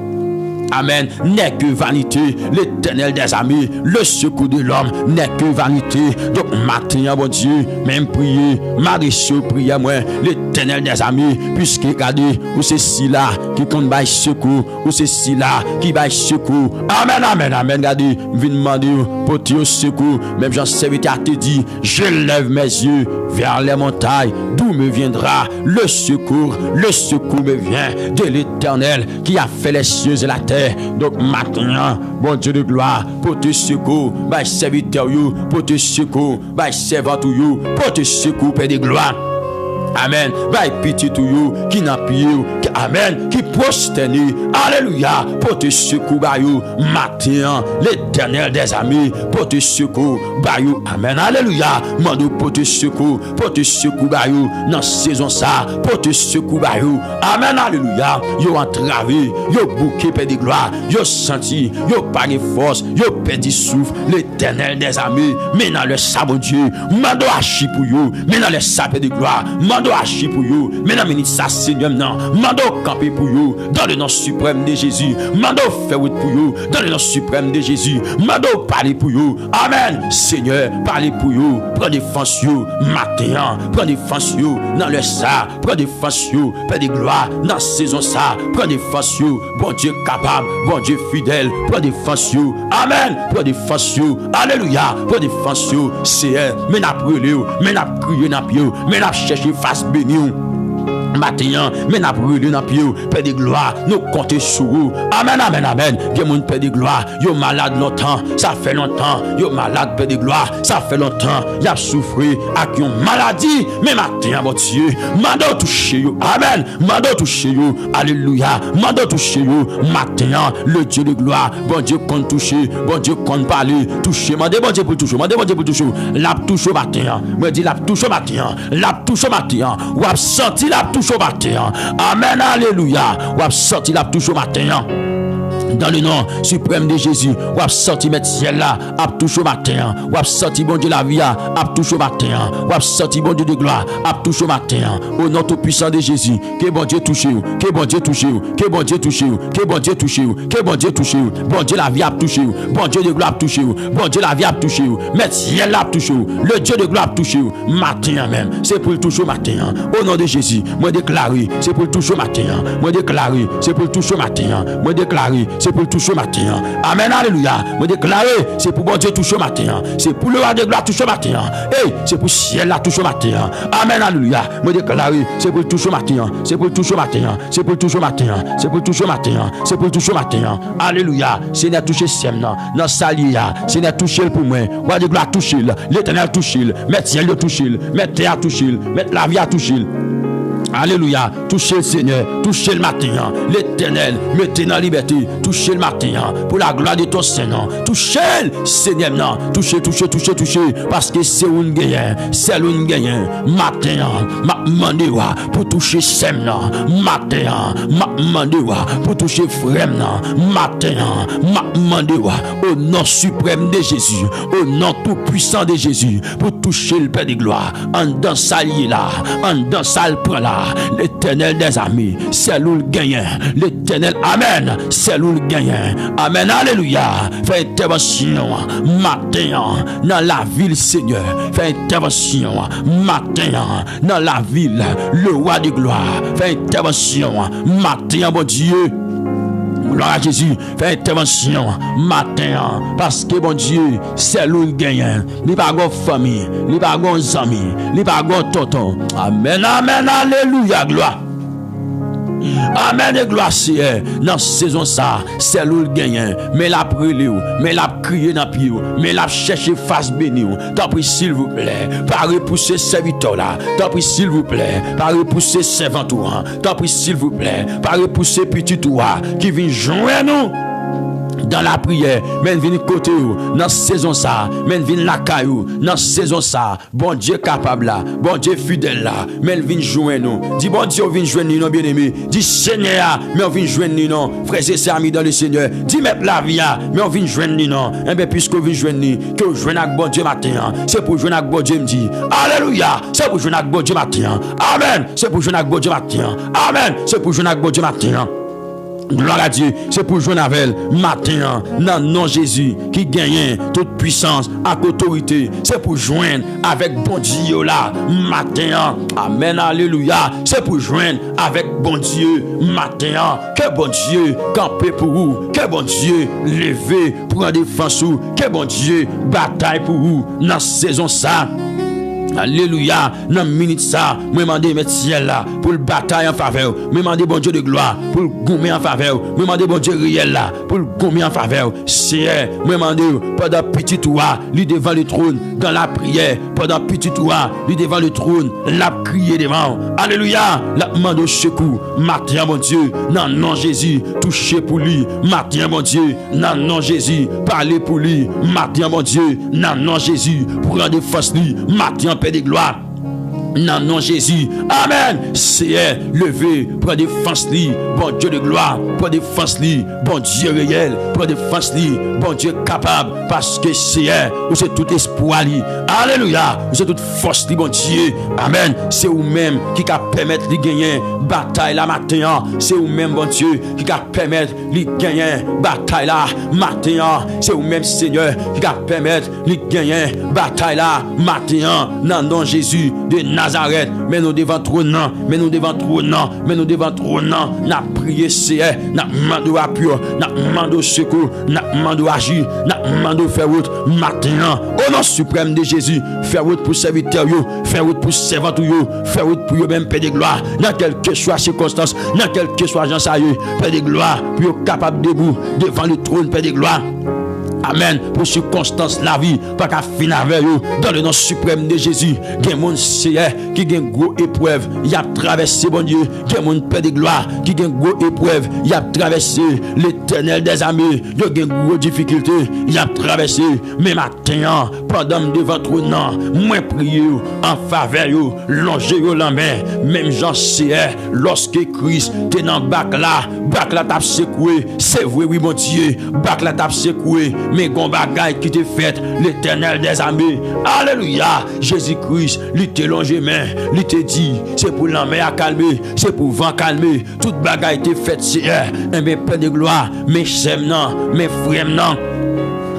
Amen, n'est que vanité. L'Éternel des amis, le secours de l'homme n'est que vanité. Donc matin, bon Dieu, même prier, Marie-Sœur prier moi, l'Éternel des amis, puisque regardez, ou c'est si là qui compte bail secours, ou c'est si là qui bail secours. Amen, regardez, viens demander pour te secours. Même Jean serviteur a te dit, je lève mes yeux vers les montagnes, d'où me viendra le secours. Le secours me vient de l'Éternel qui a fait les cieux et la terre. Donc maintenant, bon Dieu de gloire, pour te secours, bah serviteur you, pour te secours, bah servant you, pour te secours, Père de gloire. Amen. Bah pitié tout you, qui n'a pied, amen, qui prosterne, alléluia, pour te secours, bah you, matin, l'Éternel des amis, pour te secours, bah you, amen, alléluia, mando pour te secours, bah you, dans saison ça, pour te secours, bah you, amen, alléluia, yo entravé, yo bouqué, Père de gloire, yo senti, yo pas de force, yo perdu souffle, l'Éternel des amis, mais dans le sabot Dieu, mando achi pour you, mais dans le sabot de gloire, mando achi pour you, mais dans minute ça, Seigneur, non, mando camper pour you, dans le nom suprême de Jésus, mando faire route pour you, dans le nom suprême de Jésus, mando parler pour you, amen, Seigneur, parler pour you, prends défense you, matin, prends défense you, dans le ça, prends défense you, Père de gloire, dans saison ça, prends défense you, bon Dieu capable, bon Dieu fidèle, prends défense you, amen, prends défense you, alléluia, prends défense you, c'est elle, mais n'a brûlé, mais n'a crié, n'a pied, mais n'a cherché face béni. Matin, mais n'a brûlé dans pied, Père de gloire, nous comptons sur vous. Amen. Bien mon Père de gloire, yo malade longtemps, ça fait longtemps, yo malade Père de gloire, ça fait longtemps, y a souffert avec une maladie, mais matin, mon Dieu, mando toucher yo, amen, mando toucher yo, alléluia, mando toucher yo, matin, le Dieu de gloire, bon Dieu compte toucher, bon Dieu compte parler, toucher, mandez bon Dieu pour toucher, la touche au matin, me dit la touche au matin, ou a senti la touche au matin. Amen, alléluia. Ou a sorti la touche au matin. Dans le nom suprême de Jésus, ou a sorti mettre ciel là, a touché au matin, ou a sorti bon Dieu la vie, a touché au matin, ou a sorti bon Dieu de gloire, a touché au matin, au nom tout puissant de Jésus, que bon Dieu touche ou, que bon Dieu touche ou, que bon Dieu touche ou, que bon Dieu touche ou, que bon Dieu touche ou, bon Dieu la vie a touché ou, bon Dieu de gloire a touché ou, bon Dieu la vie a touché ou, mettre ciel là a touché ou, le Dieu de gloire a touché ou, matin même, c'est pour le toucher au matin, au nom de Jésus, moi déclarer, c'est pour le toucher au matin, moi déclarer, c'est pour le toucher au matin, moi déclarer, c'est pour le toucher au matin. Amen, alléluia. Me déclarer, c'est pour bon Dieu toucher au matin. C'est pour le roi de gloire toucher au matin. Hey, c'est pour ciel là toucher au matin. Amen, alléluia. Me déclarer, c'est pour le toucher au matin. C'est pour le toucher au matin. C'est pour le toucher au matin. C'est pour le toucher au matin. C'est pour le toucher au matin. Alléluia. Seigneur toucher Sem dans salia. Seigneur toucher pour moi. Roi de gloire toucher. L'Éternel toucher. Mettre ciel de toucher. Mettre terre toucher. Mettre la vie à toucher. Alléluia. Touchez le Seigneur. Touchez le matin. L'Éternel, mettez dans la liberté. Touchez le matin. Pour la gloire de ton Seigneur. Touchez le Seigneur. Touchez. Parce que c'est un gagnant. C'est un gagnant. Matin. M'a demandé pour toucher Sem. Matin. M'a demandé pour toucher frère. Matin. M'a demandé au nom suprême de Jésus. Au nom tout puissant de Jésus. Pour toucher le Père de gloire. En dans sa là. En dans sa prend là. L'Éternel des amis, c'est lui le gagnant. L'Éternel, amen, c'est lui le gagnant. Amen, alléluia. Fais intervention matin dans la ville, Seigneur. Fais intervention matin dans la ville, le roi de gloire. Fais intervention matin, bon Dieu. Gloire à Jésus, fais intervention matin, parce que bon Dieu, c'est lui le gagnant. Il n'y a pas de famille, il n'y a pas de amis, il n'y a pas de tonton. Amen, amen, alléluia, gloire. Amen et gloire c'est dans saison ça c'est lui le gagnant mais la prier mais la crier dans pied mais la chercher face béni tant pis s'il vous plaît pas repousser serviteur là tant pis s'il vous plaît pas repousser servant tant pis s'il vous plaît pas repousser petit toi qui vient joindre nous dans la prière, mais vient côté dans saison ça, mais vient la caillou dans saison ça, bon Dieu capable là, bon Dieu fidèle là, mais vient joindre nous. Dis bon Dieu vient joindre nous bien-aimé. Dis Seigneur, mais on vient joindre nous, frères et sœurs amis dans le Seigneur. Dis mettre la vie mais on vient joindre nous. Et bien puisque vient joindre nous, que joindre avec bon Dieu matin, c'est pour joindre avec bon Dieu me dit. Alléluia, c'est pour joindre avec bon Dieu matin. Amen, c'est pour joindre avec bon Dieu matin. Amen, c'est pour joindre avec bon Dieu matin. Gloire à Dieu, c'est pour jouer avec matin, dans le nom de Jésus, qui gagne toute puissance, avec autorité. C'est pour joindre avec bon Dieu là, matin. Amen, alléluia. C'est pour joindre avec bon Dieu, matin. Que bon Dieu camper pour vous, que bon Dieu lever pour en défense, que bon Dieu bataille pour vous dans saison ça. Alléluia, dans la minute ça, me demandez mettre ciel là pour le bataille en faveur. Me demandez bon Dieu de gloire pour le gommer en faveur. Me demandez bon Dieu réel là pour le gommer en faveur. C'est me demandez pendant petit toit, lui devant le trône dans la prière, pendant petit toit, lui devant le trône, la prier devant. Alléluia, la demande au secours. Matin mon Dieu, dans le nom de Jésus, toucher pour lui. Matin mon Dieu, dans le nom de Jésus, parler pour lui. Matin mon Dieu, dans le nom de Jésus, pour rendre force lui. Matin Père de gloire. Non, non, Jésus. Amen. C'est levé pour défense li. Bon Dieu de gloire. Pour défense li. Bon Dieu réel. Pour défense li. Bon Dieu capable. Parce que c'est tout espoir li. Alléluia. C'est toute force li, bon Dieu. Amen. C'est vous-même qui va permettre de gagner bataille la matin. C'est vous-même, bon Dieu, qui va permettre de gagner bataille la matin. C'est vous-même, Seigneur, qui va permettre de gagner bataille la matin. Non, non, Jésus de Nazareth, mais nous devant trône, mais nous devant trône, mais nous devant trône, n'a prié c'est, n'a demandé appui, n'a demandé secours, n'a demandé agir, n'a demandé faire route matin. Au nom suprême de Jésus, faire route pour serviteur, faire route pour servant, faire route pour même Père de gloire, dans quelque soit circonstance, dans quelque soit gens ça Père de gloire, pour capable debout devant le trône Père de gloire. Amen. Pour circonstance la vie, pas qu'à finir avec vous. Dans le nom suprême de Jésus, il y a mon Seigneur qui a une grosse épreuve. Il a traversé, bon Dieu. Il y a mon Père de gloire qui a une grosse épreuve. Il a traversé l'Éternel des amis. Il y a une grosse difficulté. Il a traversé. Mais maintenant, pendant devant votre nom, moi prier en faveur, longer la main. Même Jean Seigneur, lorsque Christ était dans le bac là tape secoué. C'est vrai, oui, mon Dieu. Bac là tape secoué. Mais gon bagay qui te fait l'Éternel des armées. Alléluia. Jésus-Christ, lui te longé main, lui te dit, c'est pour la mer à calmer, c'est pour vent calmer. Toute bagay te fait c'est un Père de gloire, mes chèmes non, mes frères non.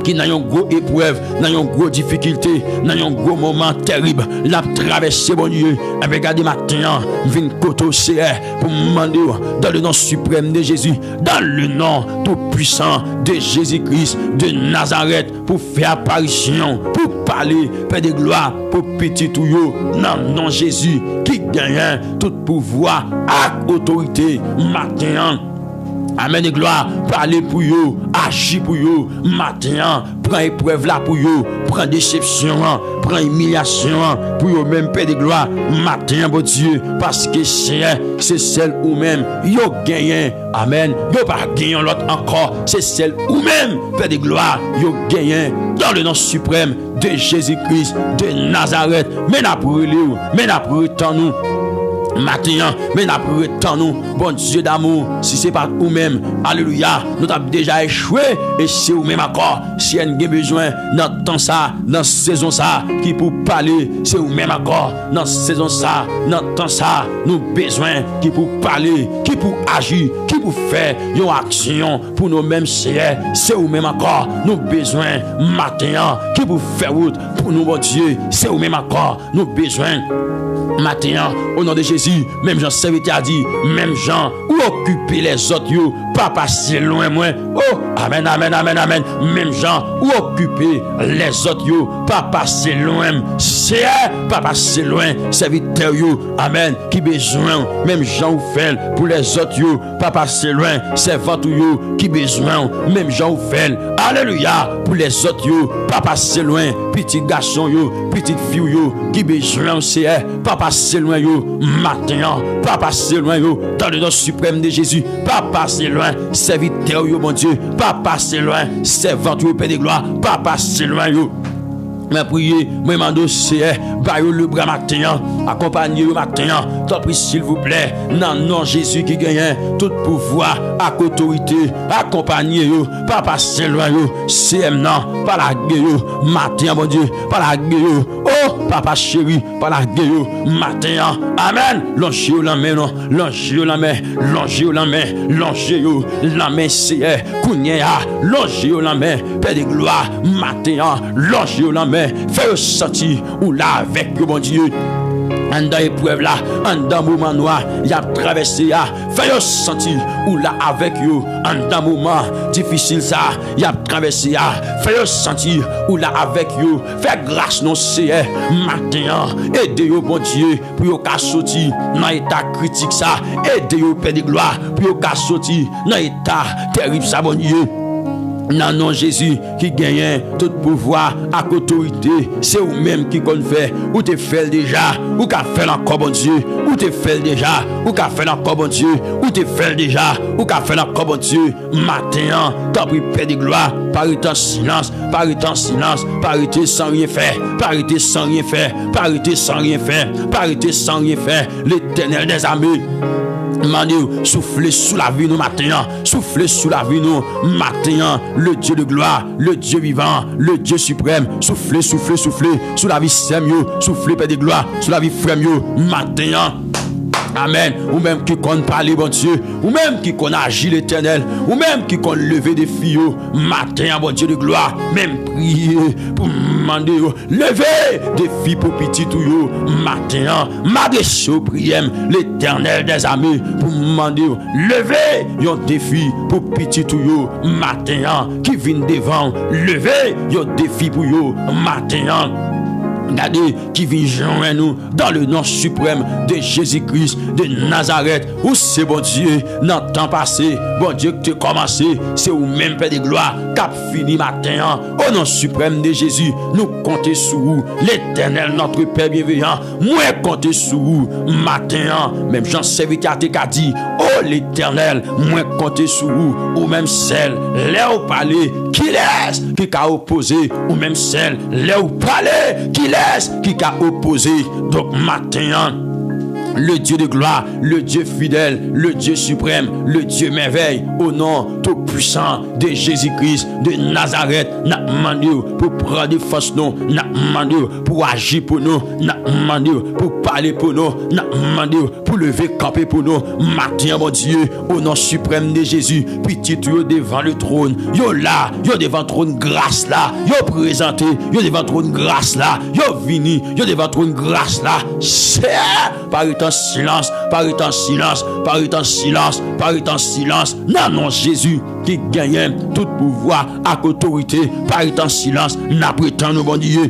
Qui n'a une grosse épreuve, n'a une grosse difficulté, n'a un gros moment terrible, l'a traversé bon Dieu. Et regardez maintenant, vient côté pour me demander dans le nom suprême de Jésus, dans le nom tout puissant de Jésus-Christ de Nazareth, pour faire apparition, pour parler, Père de gloire, pour petit touyo, dans le nom de Jésus, qui gagne tout pouvoir, avec autorité, maintenant. Amen et gloire. Parlez pour vous, agis pour vous. Matin, prends épreuve là pour vous. Prends déception, prends humiliation pour vous même, Père de gloire. Matin, bon Dieu, parce que c'est celle ou même, vous gagnez. Amen. Vous pas gagné l'autre encore. C'est celle ou même, Père de gloire, vous gagnez dans le nom suprême de Jésus-Christ de Nazareth. Mais n'a pour nous, mais n'a pour nous. Matin, mais n'a pas nous, bon Dieu d'amour, si c'est pas nous-mêmes, alléluia, nous avons déjà échoué, et c'est nous-mêmes encore, si on a besoin, dans temps ça, dans saison ça, qui pour parler, c'est nous-mêmes encore, dans saison ça, dans temps ça, nous besoin, qui pour parler, qui pour agir, qui pour faire une action, pour nous-mêmes, c'est nous-mêmes encore, nous besoin, matin, qui pour faire route, pour nous, bon Dieu, c'est nous-mêmes encore, nous besoin. Matin, au nom de Jésus, même Jean serviteur a dit, même Jean, ou occuper les autres, yo, pas passer loin, moi. Oh, amen, amen, amen, amen. Même Jean, ou occuper les autres, yo, pas passer loin. C'est pas passer loin, serviteur, yo, amen, qui besoin, même Jean ou fait pour les autres, yo, pas passer loin, servante, yo, qui besoin, même Jean ou fait, alléluia, pour les autres, yo, pas passer loin, petit garçon, yo, petite fille, yo, qui besoin, c'est pas passer loin, yo, matin, pas passer loin, yo, dans le nom suprême de Jésus, pas passer loin, serviteur, yo, mon Dieu, pas passer loin, servante, yo, Père de gloire, pas passer loin, yo. Mais priez, moi mando c'est baillez le bras matin, accompagnez le matin, tant pis s'il vous plaît, non Jésus qui gagne tout pouvoir, avec autorité, accompagnez yo, pas passer loin yo, c'est non, pas la gueule yo, matin bon Dieu, pas la gueule yo, oh papa chéri, pas la gueule yo, matin, amen, longez yo la main non, longez yo la main, longez yo la main, longez yo la main c'est kounya, longez yo la main, Père de gloire, matin, longez yo la main. Fais sentir ou là avec le bon Dieu. En dans épreuve là, en dans moment noir, y a traversé là. Fais sentir ou là avec you. En dans moment difficile ça, y a traversé là. Fais sentir ou là avec you. Fais grâce non c'est matin. Aidez yo bon Dieu pour yo ka sortir dans état critique ça. Aidez yo Père de gloire pour yo ka sortir dans état terrible ça bon Dieu. Non, non, Jésus qui gagne tout pouvoir à autorité, c'est vous-même qui qu'on fait, ou te fait déjà, ou qu'a fait encore bon Dieu, ou te fait déjà, ou qu'a fait encore bon Dieu, ou te fait déjà, ou qu'a fait encore bon Dieu, matin, t'as pris Père de gloire, parité en silence, parité en silence, parité sans rien faire, parité sans rien faire, parité sans rien faire, parité sans rien faire, l'Éternel des armées. Manu, soufflez sous la vie nous matin, soufflez sous la vie nous matin, le Dieu de gloire, le Dieu vivant, le Dieu suprême, soufflez, soufflez, soufflez sous la vie Samuel, soufflez Père de gloire, sous la vie frère matin. Amen. Ou même qui compte parler, bon Dieu. Ou même qui compte agir l'éternel. Ou même qui compte lever des filles. Matin, bon Dieu de gloire. Même prier pour demander. Lever des filles pour petit tout. Matin, m'adresser au prière. L'éternel des armées pour demander. Lever yon défi pour petit tout. Matin, qui vient devant. Lever yon défi pour yo. Matin. Regardez qui vient joindre nous dans le nom suprême de Jésus-Christ de Nazareth. Où c'est bon Dieu, dans le temps passé, bon Dieu que tu as commencé, c'est au même Père de gloire, cap fini matin. Au nom suprême de Jésus, nous comptons sur vous, l'Éternel, notre Père bienveillant. Moi, comptez sur vous matin. Même Jean serviteur t'a dit, oh l'Éternel, moi, comptez sur vous, ou même celle, là où parler, qui laisse, qui a opposé, ou même celle, là où parler, qui a opposé. Donc matin, le Dieu de gloire, le Dieu fidèle, le Dieu suprême, le Dieu merveille, au nom tout puissant de Jésus-Christ de Nazareth, n'a demandé pour prendre des forces nous, n'a demandé pour agir pour nous, n'a demandé pour parler pour nous, n'a demandé pour lever camper pour nous. Matin, mon Dieu, au nom suprême de Jésus, petit yo devant le trône, yo là, yo devant le trône grâce là, yo présenté, yo devant le trône grâce là, yo vini, yo devant le trône grâce là, c'est par en silence, parut en silence, parut en silence, parut en silence. Non, non, Jésus qui gagne tout pouvoir à autorité, parut en silence, n'a prétend nous bon Dieu.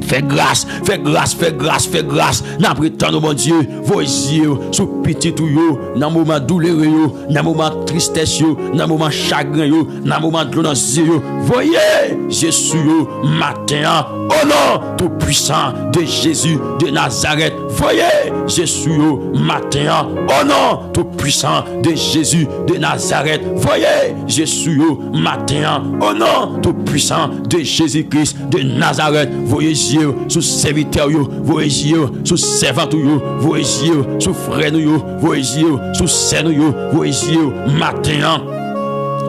Fais grâce, fais grâce, fais grâce, fais grâce. N'a prétend bon Dieu, vos yeux sous petit tout yo, dans moment douloureux yo, dans moment tristesse yo, dans moment chagrin yo, dans moment glonance yo. Voyez Jésus yo matin au nom tout puissant de Jésus de Nazareth. Voyez Jésus yo matin au nom tout puissant de Jésus de Nazareth. Voyez Jésus yo matin au nom tout puissant de Jésus-Christ de Nazareth. Voyez sous serviteur yo, voyez sous servant yo, voyez sous frère yo, voyez sous sœur yo, voyez matin.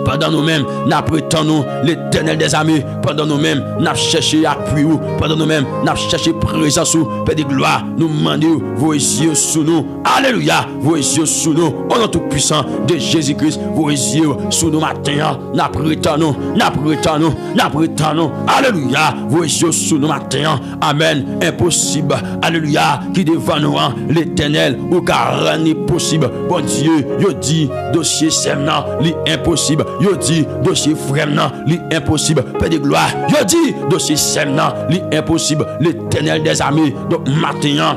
Pendant nous-mêmes, nous prétendons l'Éternel des armées. Pendant nous-mêmes, nous cherchons appui. Pendant nous-mêmes, nous cherchons présence. Père de gloire, nous demandons vos yeux sous nous. Alléluia, vos yeux sous nous. Au nom tout puissant de Jésus-Christ, vos yeux sous nous matin. Nous prétendons, nous prétendons, nous prétendons. Alléluia, vos yeux sous nous matin. Amen. Impossible. Alléluia, qui devant nous, l'Éternel, ou car rien n'est possible. Bon Dieu, yo dit, dossier semnan, l'impossible. Yo dit dossier frère l'impossible. Père de gloire, yo dit dossier semnan l'impossible. L'Éternel des armées. Donc maintenant,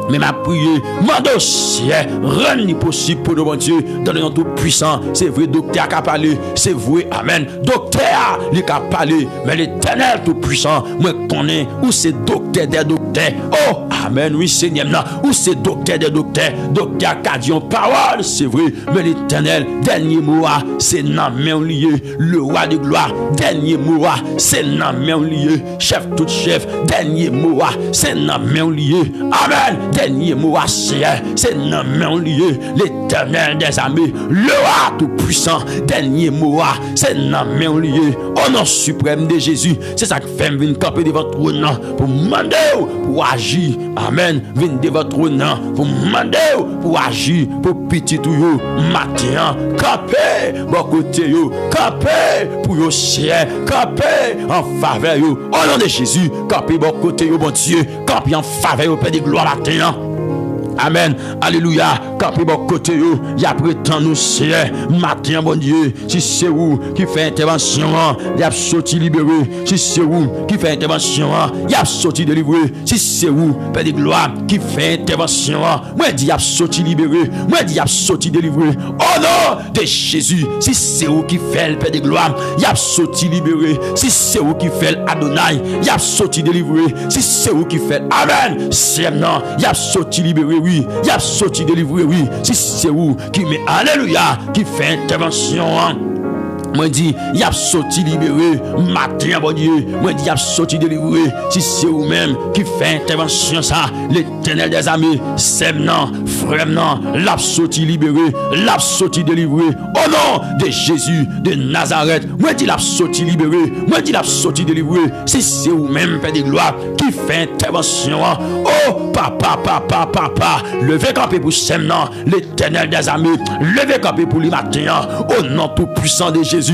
mais ma prière, mon dossier, rien n'est possible pour nous, bon Dieu, dans le nom tout puissant. C'est vrai, docteur qui a parlé, c'est vrai, amen. Docteur, il a parlé, mais l'Éternel tout puissant, moi connais où c'est docteur des docteurs. Oh, amen, oui, Seigneur, où c'est docteur des docteurs. Docteur qui a dit en parole, c'est vrai, mais l'Éternel, dernier mot, c'est non, mais on lié. Le roi de gloire, dernier mot, c'est non, mais on lié. Chef, tout chef, dernier mot, c'est non, mais on lié. Amen. Dernier mot c'est non mais lié l'Éternel des armées, le roi tout puissant. Dernier mot c'est non mais lié au nom suprême de Jésus. C'est ça qui fait venir camper devant votre trône pour demander pour agir. Amen. Venir devant votre trône pour demander pour agir pour petit tout yo matin. Camper bon côté yo, camper pour yo ciel, camper en faveur yo. Au nom de Jésus, camper bon côté yo bon Dieu, camper en faveur yo Père de gloire matin. Amen. Alléluia. Quand bon côté yo, y a prétend nous c'est matin bon Dieu. Si c'est vous qui fait intervention, y a sorti libéré. Si c'est vous qui fait intervention, y a sorti délivré. Si c'est vous Père de gloire qui fait intervention, moi dis y a sorti libéré. Moi dis y a sorti délivré. Au nom de Jésus. Si c'est vous qui fait le Père de gloire, y a sorti libéré. Si c'est vous qui fait Adonai, y a sorti délivré. Si c'est vous qui fait Amen, c'est non, y a sorti libéré. Oui, il y a sorti délivré, oui. Si c'est vous qui met alléluia, qui fait intervention. Moi dis, il y a sorti libéré matin, bon Dieu. Moi dis, il y a sorti délivré. Si c'est vous-même qui fait intervention, ça, l'Éternel des armées, semnan, frèmnan, l'a sorti libéré, l'a sorti délivré. Au nom de Jésus de Nazareth, moi dis, l'a sorti libéré, moi dis, l'a sorti délivré. Si c'est vous-même, Père de gloire, qui fait intervention. Oh, papa, levez campé pour semnan, l'Éternel des armées, levez campé pour le matin. Au nom tout puissant de Jésus.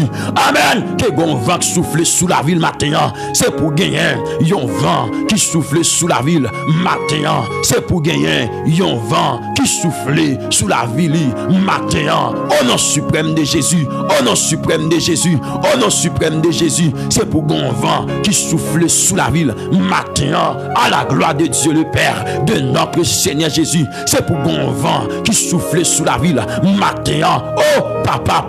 Amen. Que bon vent qui souffle sous la ville matin. C'est pour gagner. Yon vent qui souffle sous la ville matin. C'est pour gagner. Yon vent qui souffle sous la ville matin. Au nom suprême de Jésus. Au nom suprême de Jésus. Au nom suprême de Jésus. C'est pour bon vent qui souffle sous la ville matin. À la gloire de Dieu le Père, de notre Seigneur Jésus. C'est pour bon vent qui souffle sous la ville matin. Oh, papa,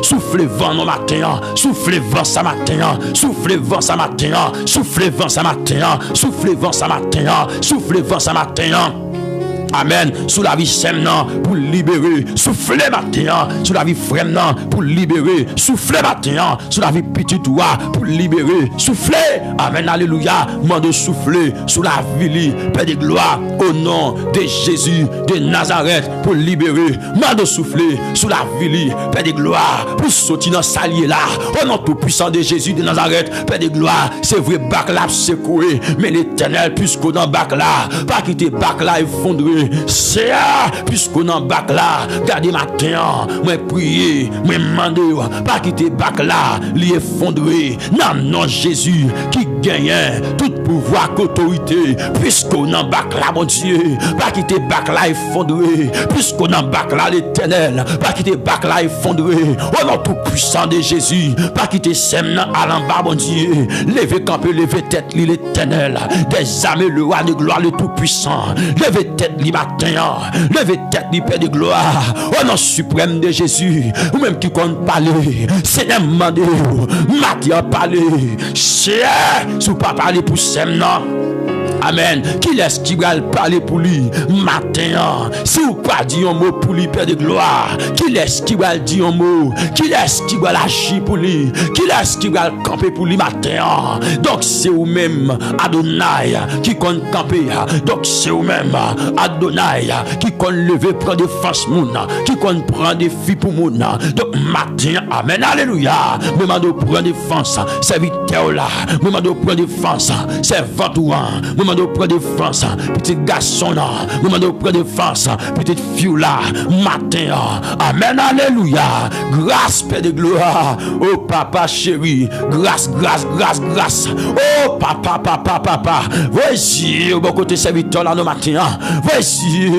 souffle vent no matin, souffle vent ça matin, souffle vent ça matin, souffle vent ça matin, souffle vent ça matin, souffle vent ça matin. Amen. Sous la vie semnan pour libérer. Soufflez matin. Sous la vie frèmnan pour libérer. Soufflez matin. Sous la vie petit toi pour libérer. Soufflez. Amen. Alléluia. Mande souffler sous la vie. Père de gloire. Au nom de Jésus de Nazareth pour libérer. Mande souffler sous la vie. Père de gloire. Pour sortir dans salier là. Au nom tout puissant de Jésus de Nazareth. Père de gloire. C'est vrai bac là secoué. Mais l'Éternel puisqu'au dans bac là. Pas quitter bac là effondré. prier. C'est puisqu'on en bac là, gardez matin, moi prier, moi demander, pas quitter bac là, l'y effondrer. Non, non, Jésus qui gagne tout pouvoir qu'autorité, puisqu'on en bac là, mon Dieu, pas quitter bac là effondré, puisqu'on en bac là l'Éternel, pas quitter bac là effondré, au nom tout puissant de Jésus, pas quitter Semna à l'en bas, mon Dieu, levez camper, levez tête, l'Éternel, des armées, le roi de gloire, le tout puissant, levez tête, li matin, levez tête, li Père de gloire, au nom suprême de Jésus, ou même qui compte parler, Seigneur mandé, Matthieu parler, cher, si vous pas parler pour Semna. Amen. Qui laisse qui va parler pour lui matin? Si vous pas dire un mot pour lui, Père de gloire, qui laisse qui va dire un mot? Qui laisse qui va agir pour lui? Qui laisse qui va camper pour lui matin? Donc c'est vous-même, Adonai, qui compte camper. Donc c'est vous-même, Adonai, qui compte lever, prendre défense moun, qui compte prendre des filles pour moun. Donc matin, Amen, Alléluia. Moment de prendre défense, serviteur là. Moment de prendre défense, servanteur. Moment de prendre défense, petit garçon là. Moment de prendre défense, petite fille là. Matin, Amen, Alléluia. Grâce, Père de gloire. Oh papa chéri, grâce, grâce, grâce, grâce. Oh papa, papa, papa. Voici, bon côté serviteur là, nos matins. Voici,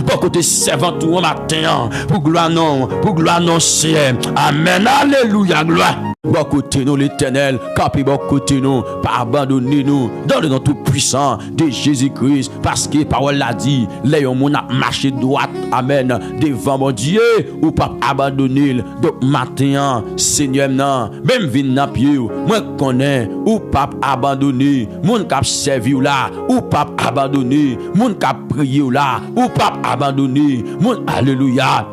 bon côté servanteur au matin. Pour gloire non, c'est. Amen, Alléluia, gloire. Bon côté nous l'Éternel, capi bon côté nous, pas abandonner nous dans le nom tout puissant de Jésus-Christ, parce que parole l'a dit, les hommes ont marché droite, amen, devant mon Dieu, ou pas abandonner. Donc matin, Seigneur, non, même vin dans pied, moi connais, ou pas abandonner, mon cap servi là, ou pas abandonner, mon cap prier là, ou pas abandonner, mon alléluia.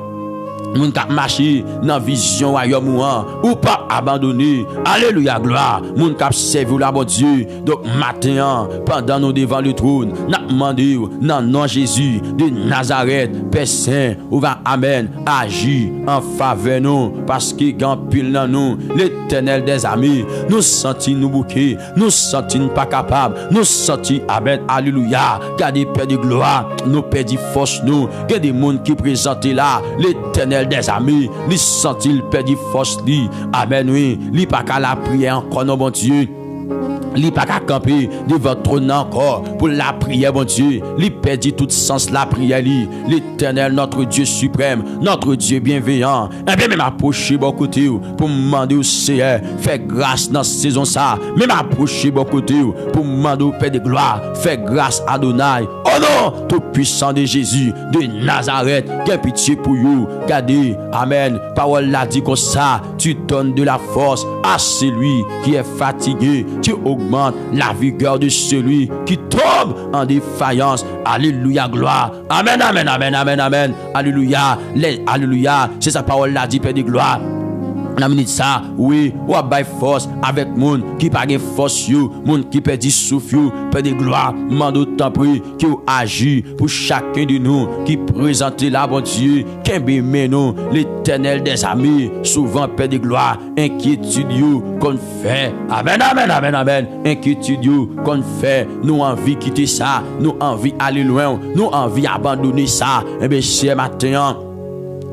Moun kap marché dans vision royaume ou pas abandonner. Alléluia, gloire. Moun kap servi la bon Dieu. Donc matin, pendant nous devant le trône, n'a demandé dans nom Jésus de Nazareth, Père Saint, ou va amen, agir en faveur nous, parce que grand pile dans nous, l'Éternel des amis, nous sentis nous bouquer, nous sentis pas capables, nous sentis amen, alléluia. Gardez Père de gloire, nous perdons force nous, il y a des monde qui présentent là, l'Éternel des amis, li sentit perdu force li, amen oui, li pas qu'à la prière encore non bon Dieu. Li pas qu'à camper devant trône encore pour la prière bon Dieu. Li perdit tout sens la prière li. L'Éternel notre Dieu suprême, notre Dieu bienveillant. Et bien même approcher bon côté pour demander au Seigneur fait grâce dans cette saison ça. Même approcher bon côté pour demander au Père de gloire fait grâce à Adonai. Oh non, tout puissant de Jésus de Nazareth, qu'un pitié pour vous. Gardez, amen. Parole l'a dit comme ça, tu donnes de la force à celui qui est fatigué. Tu augmente la vigueur de celui qui tombe en défaillance. Alléluia, gloire. Amen, amen, amen, amen, amen. Alléluia, alléluia. C'est sa parole là, dit Père de gloire. On dit ça, oui, ou a bail force avec moun qui pas de force you, moun qui perd du souffle you, Père de gloire, mando temps pris qui agit pour chacun de nous qui présente la bon Dieu, qu'un bémé nous, l'Éternel des amis, souvent Père de gloire, inquiétude you qu'on fait. Amen, amen, amen, amen. Inquiétude you qu'on fait, nous envie quitter ça, nous envie aller loin, nous envie abandonner ça. Eh bien, cher matin,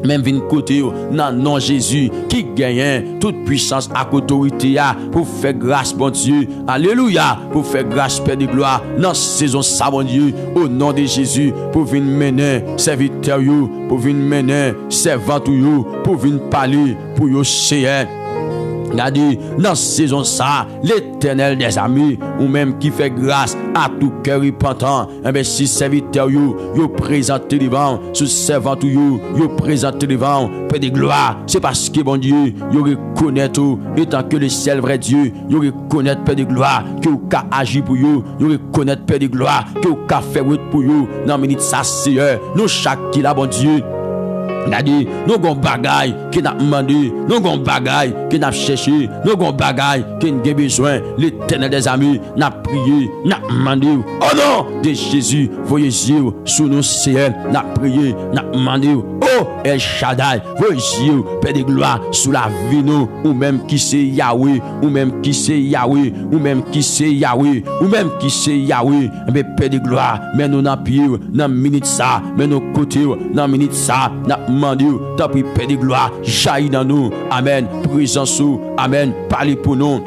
même vin côté non non Jésus qui gagne toute puissance à autorité pour faire grâce bon Dieu. Alléluia, pour faire grâce Père de gloire dans saison ça bon Dieu, au nom de Jésus, pour venir mener serviteur you, pour venir mener servant you, pour venir parler pour yo Seigneur. Regardez, dans cette saison ça, l'Éternel des amis, ou même qui fait grâce à tout cœur repentant, et bien si serviteur you présente devant, sous servant you présente devant, Père de gloire, c'est parce que bon Dieu, you reconnaît tout, étant que le seul vrai Dieu, you reconnaît Père de gloire, que vous ka agir pour you reconnaît Père de gloire, que vous ka faire pour you, dans minute ça Seigneur, nous chaque qui là bon Dieu. Gadi, nous gon bagay qui n'a demandé, nous gon bagay qui n'a cherché, nous gon bagay qui n'a besoin. L'Éternel des amis n'a prié, n'a demandé. Oh non, de Jésus, voyez Dieu sous nos ciels, n'a prié, n'a demandé. Oh El Shaddai, voyez Dieu, Père de gloire sous la vie nous, ou même qui c'est Yahweh, ou même qui c'est Yahweh, ou même qui c'est Yahweh, ou même qui c'est Yahweh. Mais Père de gloire, mais nous n'a pied, dans minute ça, mais nos côtés, dans minute ça, n'a demandé, t'as pris Père de gloire, jaillit dans nous. Amen. Présence, amen. Parlez pour nous.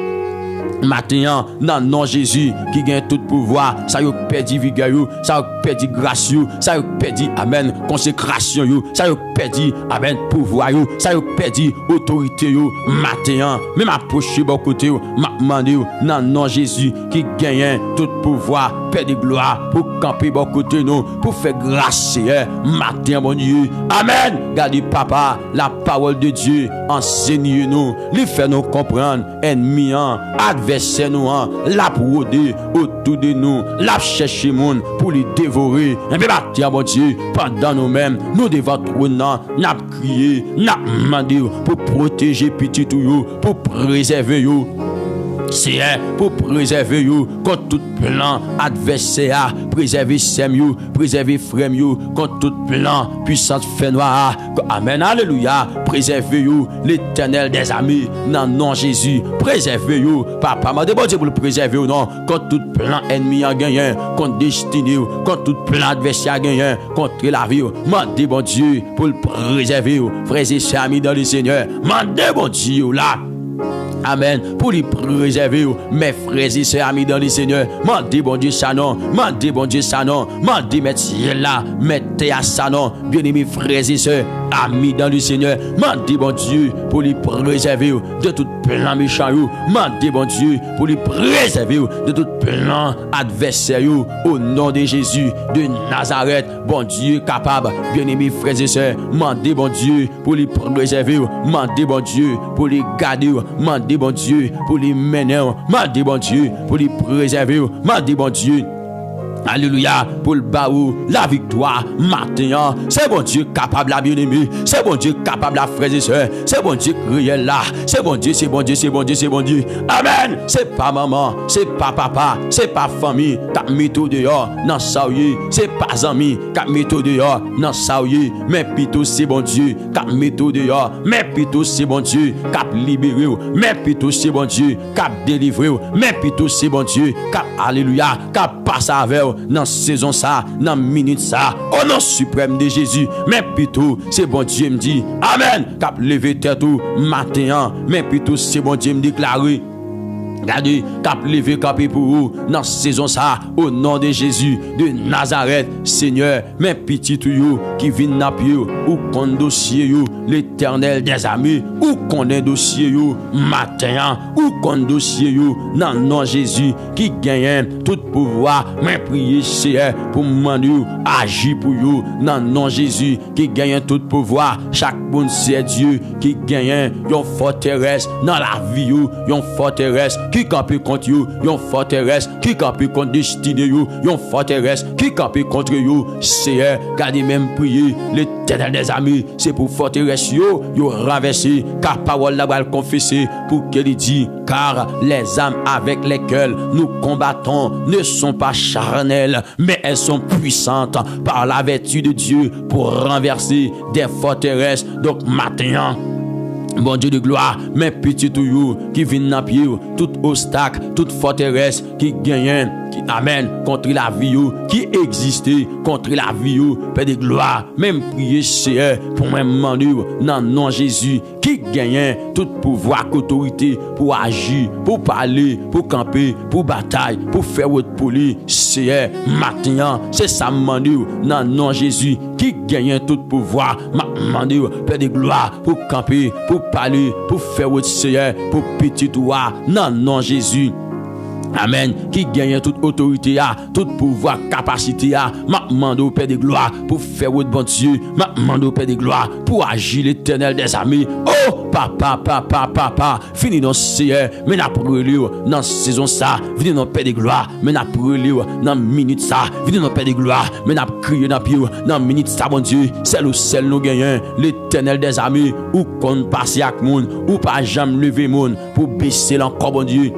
Maintenant, dans le nom de Jésus, qui gagne tout pouvoir, ça y a perdu vigueur, ça y a perdu grâce, ça y a perdu, amen, consécration, ça y a perdu, amen, pouvoir, ça y a perdu autorité, maintenant, même approcher bon côté, m'a demandé, dans le nom de Jésus, qui gagne tout pouvoir, Père de gloire, pour camper bon côté, nous, pour faire grâce, matin, mon Dieu, amen, gardez papa, la parole de Dieu, enseignez-nous, lui fait nous comprendre, ennemi, adversaire nous, la prodé autour de nous, la chercher monde pour les dévorer. Et bien, mon Dieu, pendant nous-mêmes, nous devons trôner, n'a crié, n'a demandé pour protéger petit tout, pour préserver you. C'est pour préserver you contre tout plan adversaire, préserver sem you, préserver frère you contre tout plan puissante fait noire. Amen, alléluia. Préserver you, l'Éternel des amis, dans le nom de Jésus. Préserver you, papa m'a demandé pour le préserver ou non contre tout plan ennemi a gagné, contre destinée, contre tout plan adversaire a gagné, contre la vie. M'a demandé bon Dieu pour le préserver, frères et sœurs amis dans le Seigneur. M'a demandé bon Dieu là. Amen. Pour les préserver, mes frères et sœurs amis dans le Seigneur. Mandez bon Dieu ça non. Mandez bon Dieu ça non. Mandez mettre là. Mettez à ça non. Bien-aimés frères et sœurs amis dans le Seigneur. Mandez bon Dieu pour les préserver de tout plan méchant. Mandez bon Dieu pour les préserver de tout plan adversaire. Au nom de Jésus de Nazareth. Bon Dieu capable. Bien-aimés frères et sœurs. Mandez bon Dieu pour les préserver. Mandez bon Dieu pour les garder. Mandez bon Dieu pour les mener, mandez bon Dieu pour les préserver, mandez bon Dieu. Alléluia, pour le baou, la victoire, matin, c'est bon Dieu capable à bien-aimé, c'est bon Dieu capable à frères et sœurs, c'est bon Dieu réel là, c'est bon Dieu, c'est bon Dieu, c'est bon Dieu, c'est bon Dieu. Amen. C'est pas maman, c'est pas papa, c'est pas famille, qui mis tout dehors, non ça c'est pas ami, qui mis tout dehors, non ça mais plutôt c'est bon Dieu, qui mis tout dehors, mais plutôt c'est bon Dieu, qui libéré, mais plutôt c'est bon Dieu, qui délivré, mais plutôt c'est bon Dieu, qui alléluia, qui passe avec dans saison ça, dans minute ça, au nom suprême de Jésus, mais plutôt c'est bon Dieu me dit, amen, cap lever tête tout matin, mais plutôt c'est bon Dieu me déclarer. Regardez, cap levé capé pour vous dans saison ça au nom de Jésus de Nazareth, Seigneur, mes petits tuyaux qui viennent na pied ou qu'on dossier l'Éternel des amis ou qu'on est dossier matin ou qu'on dossier dans le nom de Jésus qui gagne tout pouvoir, mais prier c'est pour demander agir pour vous dans le nom de Jésus qui gagne tout pouvoir, chaque bon c'est Dieu qui gagne une forteresse dans la vie, une forteresse qui campe contre vous, yon forteresse qui campe contre destinée you, yon forteresse qui campe contre you. C'est gardez même prier l'Éternel des amis, c'est pour forteresse yo renverser, car parole la va confesser pour qu'elle dit, car les âmes avec lesquelles nous combattons ne sont pas charnelles, mais elles sont puissantes par la vertu de Dieu pour renverser des forteresses. Donc maintenant, bon Dieu de gloire, mes petits tuyaux qui viennent à pied, tout obstacle, toute forteresse qui gagne, qui amène contre la vie, qui existait contre la vie, Père de gloire, même prier c'est pour même demander dans le nom de Jésus, qui gagne tout pouvoir, autorité pour agir, pour parler, pour camper, pour bataille, pour faire votre poli, c'est maintenant, c'est ça demander dans le nom de Jésus, qui gagne tout pouvoir, demander Père de gloire pour camper, pour parler, pour faire votre Seigneur, pour petit toi, dans le nom de Jésus. Amen. Qui gagne toute autorité, toute pouvoir, capacité, m'a demandé au Père de gloire pour faire votre bon Dieu. M'a demandé au Père de gloire pour agir l'Éternel des armées. Oh, papa, fini dans Seigneur, mais n'a pas dans saison ça, venez dans Père de gloire, mais n'a pas dans minute ça, venez dans Père de gloire, mais n'a crié dans pied, dans minute ça, mon Dieu, c'est le seul nous gagnons, l'Éternel des armées, ou qu'on passe avec monde, ou pas jamais lever monde pour baisser l'encore, mon Dieu.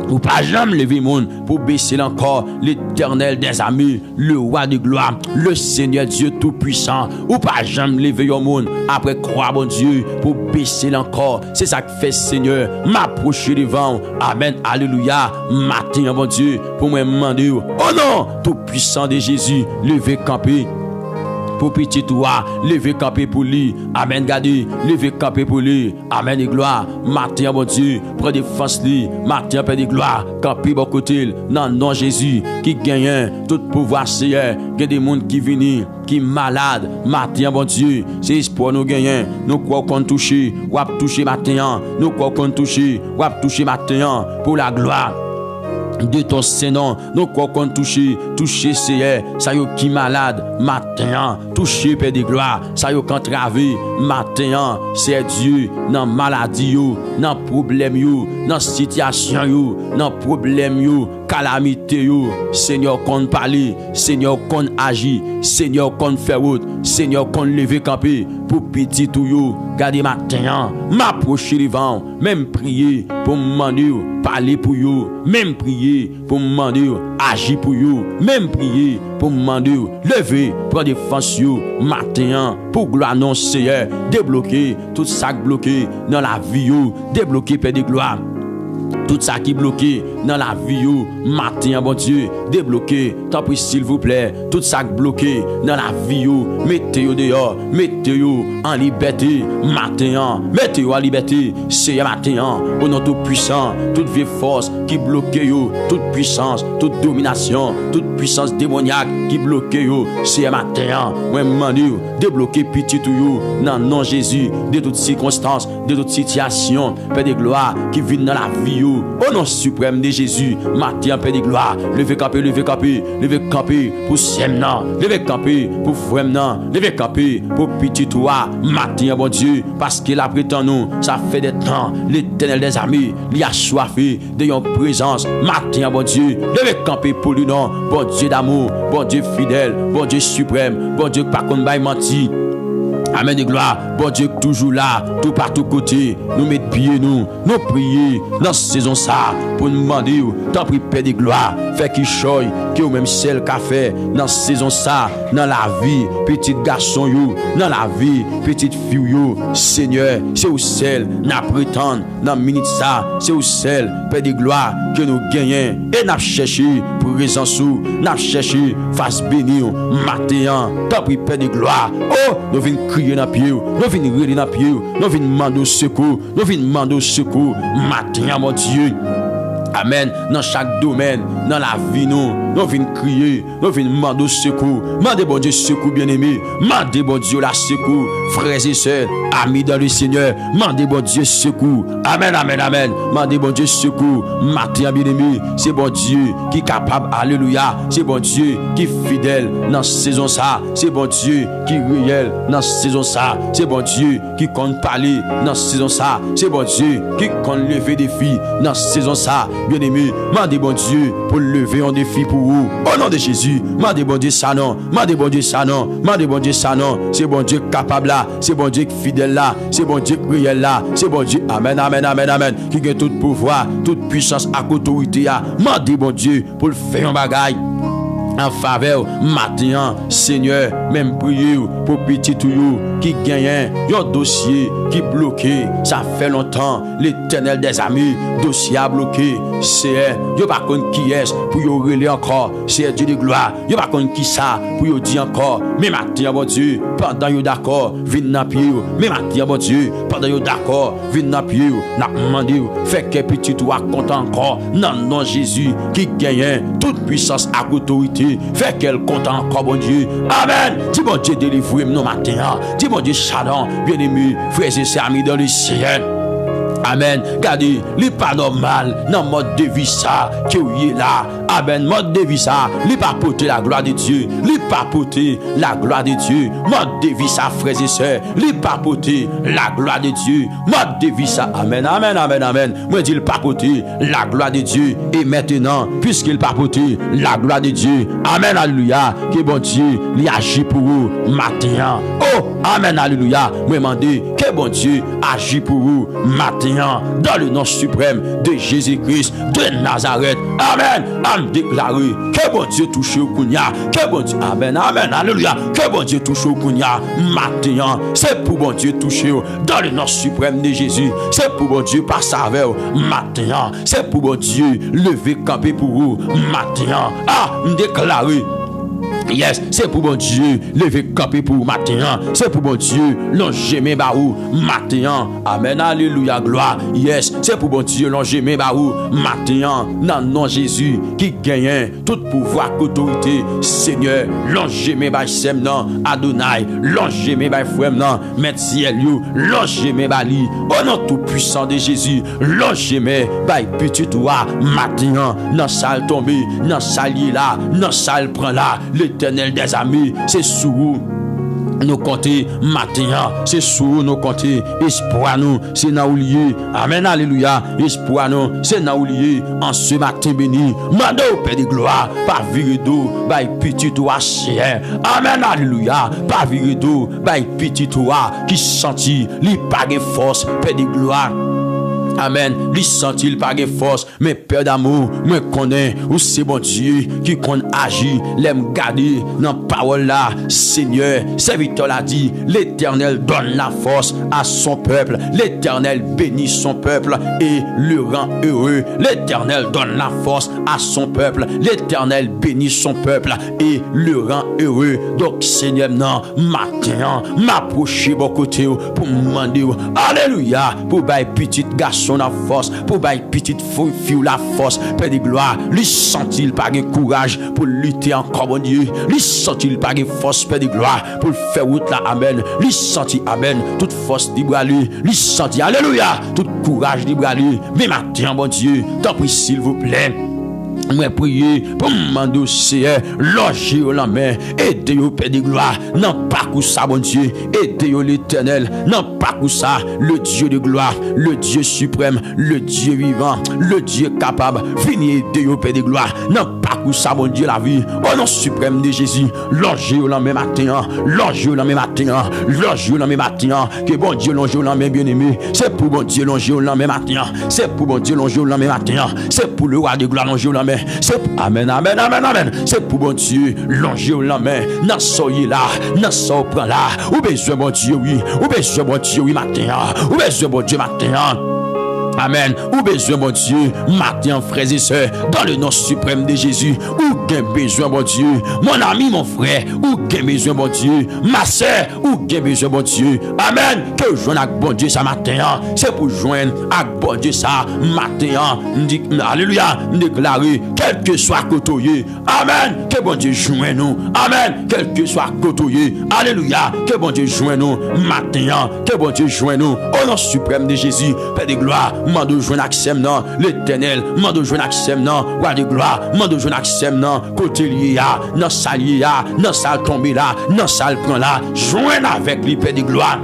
Ou pas jamais lever monde pour baisser encore l'Éternel des armées, le roi de gloire, le Seigneur Dieu tout-puissant. Ou pas jamais lever au monde après croire bon Dieu pour baisser encore. C'est ça que fait Seigneur, m'approcher devant. Amen, alléluia. Matin bon Dieu pour me demander. Oh non, tout-puissant de Jésus, levez camper. Pour petit toi, lever camper pour lui. Amen, gardez, lever camper pour lui. Amen et gloire. Matin, mon Dieu, prends défense lui. Matin, Père de gloire, camper bon côté. Non, Jésus, qui gagne tout pouvoir, Seigneur. Il y a des gens qui viennent, qui malades. Matin, bon Dieu, c'est espoir nous gagnons. Nous croyons qu'on touche, ou à toucher matin. Nous croyons qu'on touche, ou à toucher matin. Pour la gloire de ton Seigneur, nous croyons qu'on toucher Seigneur, ça y est qui malade, matin, toucher Père de gloire, ça y est qu'on travé, matin, c'est Dieu, dans maladie, dans problème, dans situation, dans problème, calamité, Seigneur qu'on parle, Seigneur qu'on agit, Seigneur qu'on fait route, Seigneur qu'on leve camper, pour petit tout, gardez matin, m'approcher devant, même prier pour me demander, parler pour vous, même prier pour me demander, agir pour vous, même prier pour me demander, lever, prendre défense matin, pour gloire non Seigneur, débloquer tout ça bloqué dans la vie, débloquer Père de gloire. Tout ça qui est bloqué dans la vie, matin, bon Dieu, débloqué, tant pis s'il vous plaît, tout ça qui est bloqué dans la vie, mettez-vous dehors, mettez-vous en liberté, matin, mettez-vous en liberté, c'est matin, au nom tout puissant, toute vieille force qui bloque, toute puissance, toute domination, toute puissance démoniaque qui bloque, c'est matin, moi, je débloquer petit tout, dans non Jésus, de toutes circonstances, de toutes situations, Père de gloire, qui vit dans la vie, au nom suprême de Jésus, matin, Père de gloire, levez camper, levez camper, levez camper pour Semnan, levez camper pour Fremnan, levez camper pour petit toi, matin, bon Dieu, parce qu'il a prétendu nous, ça fait des temps, l'Éternel des armées, il a soifé de yon présence, matin, bon Dieu, levez camper pour lui, non, bon Dieu d'amour, bon Dieu fidèle, bon Dieu suprême, bon Dieu par contre, bail menti. Amen de gloire, bon Dieu toujours là, tout partout côté, nous mettons pieds nous prions dans cette saison ça, pour nous demander, tant pis Père de gloire, fait qu'il choye, que ou même celle qu'a fait dans cette saison ça, dans la vie, petit garçon you, dans la vie, petite fille you, Seigneur, c'est où celle, n'a prétendre, dans minute ça, c'est où celle, Père de gloire, que nous gagnons, et n'a cherché, pour raison sous, n'a cherché, face béni, matin, tant pis Père de gloire, oh, nous venons crier dans pied, nous venons rire dans pied, nous venons demander secours, nous venons demander secours, matin, mon Dieu. Amen. Dans chaque domaine, dans la vie, nous venons crier, nous venons demander secours. Mandez bon Dieu secours, bien-aimé. Mandez bon Dieu la secours, frères et sœurs, amis dans le Seigneur. Mandez bon Dieu secours. Amen, amen, amen. Mandez bon Dieu secours. Matin, bien-aimé, c'est bon Dieu qui est capable. Alléluia. C'est bon Dieu qui est fidèle dans cette saison ça. C'est bon Dieu qui est réel dans cette saison ça. C'est bon Dieu qui compte parler dans cette saison ça. C'est bon Dieu qui compte lever des filles dans cette saison ça. Bien-aimé, mandez bon Dieu pour lever un défi pour vous. Au nom de Jésus, mandez bon Dieu ça non. Mandez bon Dieu ça non. Mandez bon Dieu ça non. C'est bon Dieu capable là. C'est bon Dieu fidèle là. C'est bon Dieu réel là. C'est bon Dieu. Amen, amen, amen, amen. Qui a tout pouvoir, toute puissance, à autorité. Mandez bon Dieu pour le faire un bagaille en faveur matin, Seigneur, même prier pour petit tout qui gagne un dossier qui bloqué, ça fait longtemps, l'Éternel des amis, dossier a bloqué, c'est yo pas connait qui est pour yo relé encore, c'est Dieu de gloire, yo pas connait qui ça pour yo dire encore, mais matin bon Dieu, pendant yo d'accord, vinn dans pied, mais matin bon Dieu, pendant yo d'accord, vinn dans pied, n'a demandé fait que petit tout a content encore, non Jésus qui gagne toute puissance à autorité. Fait qu'elle compte encore, bon Dieu. Amen. Dis bon Dieu, délivre-moi matin. Dis bon Dieu, Chadon, bien-aimé, frères et sœurs amis dans le ciel. Amen. Regardez, il pas normal dans le mode de vie ça qui est là. Amen. Mode de vie ça, il pas porter la gloire de Dieu. Il pas porter la gloire de Dieu. Mode de vie ça, frères et sœurs. Il pas porter la gloire de Dieu. Mode de vie ça. Amen. Amen. Amen. Amen. Moi dis il pas porter la gloire de Dieu. Et maintenant, puisqu'il pas porter la gloire de Dieu. Amen. Alléluia. Que bon Dieu, il agit pour vous maintenant. Oh, amen. Alléluia. Moi demander que bon Dieu agit pour vous maintenant. Dans le nom suprême de Jésus-Christ de Nazareth. Amen. Amen. Déclaré que bon Dieu touche au Kounia. Que bon Dieu. Amen. Amen. Alléluia. Que bon Dieu touche au Kounia maintenant. C'est pour bon Dieu toucher dans le nom suprême de Jésus. C'est pour bon Dieu passer avec maintenant. C'est pour bon Dieu lever camper pour vous maintenant. Ah, déclaré. Yes, c'est pour bon Dieu lever camper pour matin. C'est pour bon Dieu longer mes barou matin. Amen, alléluia, gloire. Yes, c'est pour bon Dieu longer mes barou matin. Dans nom Jésus qui gagne tout pouvoir, autorité. Seigneur, longer mes bails sem nan Adonai, longer mes bails frère nan Maître ciel yo, longer mes bali. Au nom tout puissant de Jésus, longer mes bails petit toi matin. Dans salle tombé, dans salle là, dans salle prend là. L'Éternel des amis, c'est sous nous compter matin, c'est sous nous compter espoir nous, c'est nous lié. Amen, alléluia. Espoir nous, c'est nous lié en ce matin béni. Mande au Père de gloire, pas virer d'eau, by petit toi chien. Amen, alléluia. Pas virer d'eau, by petit toi qui sentit, li pas de force, Père de gloire. Amen. Lui sent-il pas de force, mais Père d'amour, me connaît où c'est bon Dieu qui compte agir, l'aime garder dans parole là. Seigneur, serviteur l'a dit, l'Éternel donne la force à son peuple. L'Éternel bénit son peuple et le rend heureux. L'Éternel donne la force à son peuple. L'Éternel bénit son peuple et le rend heureux. Donc Seigneur, non, matin, m'approcher bon côté pour me demander, alléluia, pour bailler petit garçon la force, pour bailler petite fille la force, Père de gloire. Lui sent-il pas de courage pour lutter encore, bon Dieu. Lui sent-il pas de force, Père de gloire, pour faire route là, amen. Lui sent-il, amen, toute force libre lui. Lui sent-il, alléluia, tout courage libre lui. Mais maintenant, bon Dieu, t'en prie s'il vous plaît. Moi prier pour demander au Seigneur, logez la main, aidez-vous Père de gloire, non pas que ça bon Dieu, aidez-vous l'Éternel, non pas que ça, le Dieu de gloire, le Dieu suprême, le Dieu vivant, le Dieu capable, venez aider-vous Père de gloire, non pas que ça bon Dieu la vie, au nom suprême de Jésus, logez la main matin, logez la main matin, logez la main matin, que bon Dieu logez la main bien-aimé, c'est pour bon Dieu logez la main matin, c'est pour bon Dieu logez la main matin, c'est pour le roi de gloire logez la main. C'est amen, amen, amen, amen. C'est pour bon Dieu, longer la main, n'en soyez là, n'en soyez prend là. Ou besoin bon Dieu, oui, ou besoin bon Dieu, oui, matin, ou besoin bon Dieu, matin. Amen. Ou besoin, mon Dieu, matin, frères et sœurs, dans le nom suprême de Jésus. Ou gain besoin, mon Dieu, mon ami, mon frère. Ou gain besoin, mon Dieu, ma sœur. Ou gain besoin, mon Dieu. Amen. Que je joigne avec bon Dieu ça matin. C'est pour joindre avec bon Dieu ça matin. Alléluia. Déclarer, quel que soit côtoyé. Amen. Que bon Dieu joigne nous. Amen. Quel que soit côtoyé. Alléluia. Que bon Dieu joigne nous matin. Que bon Dieu joigne nous. Au nom suprême de Jésus, Père de gloire. Mando joindre accès non l'Éternel, mando joindre accès non roi de gloire, mando joindre accès non côté lié là, dans salle là, dans salle tombé là, dans salle prend là, joindre avec lui Père de gloire.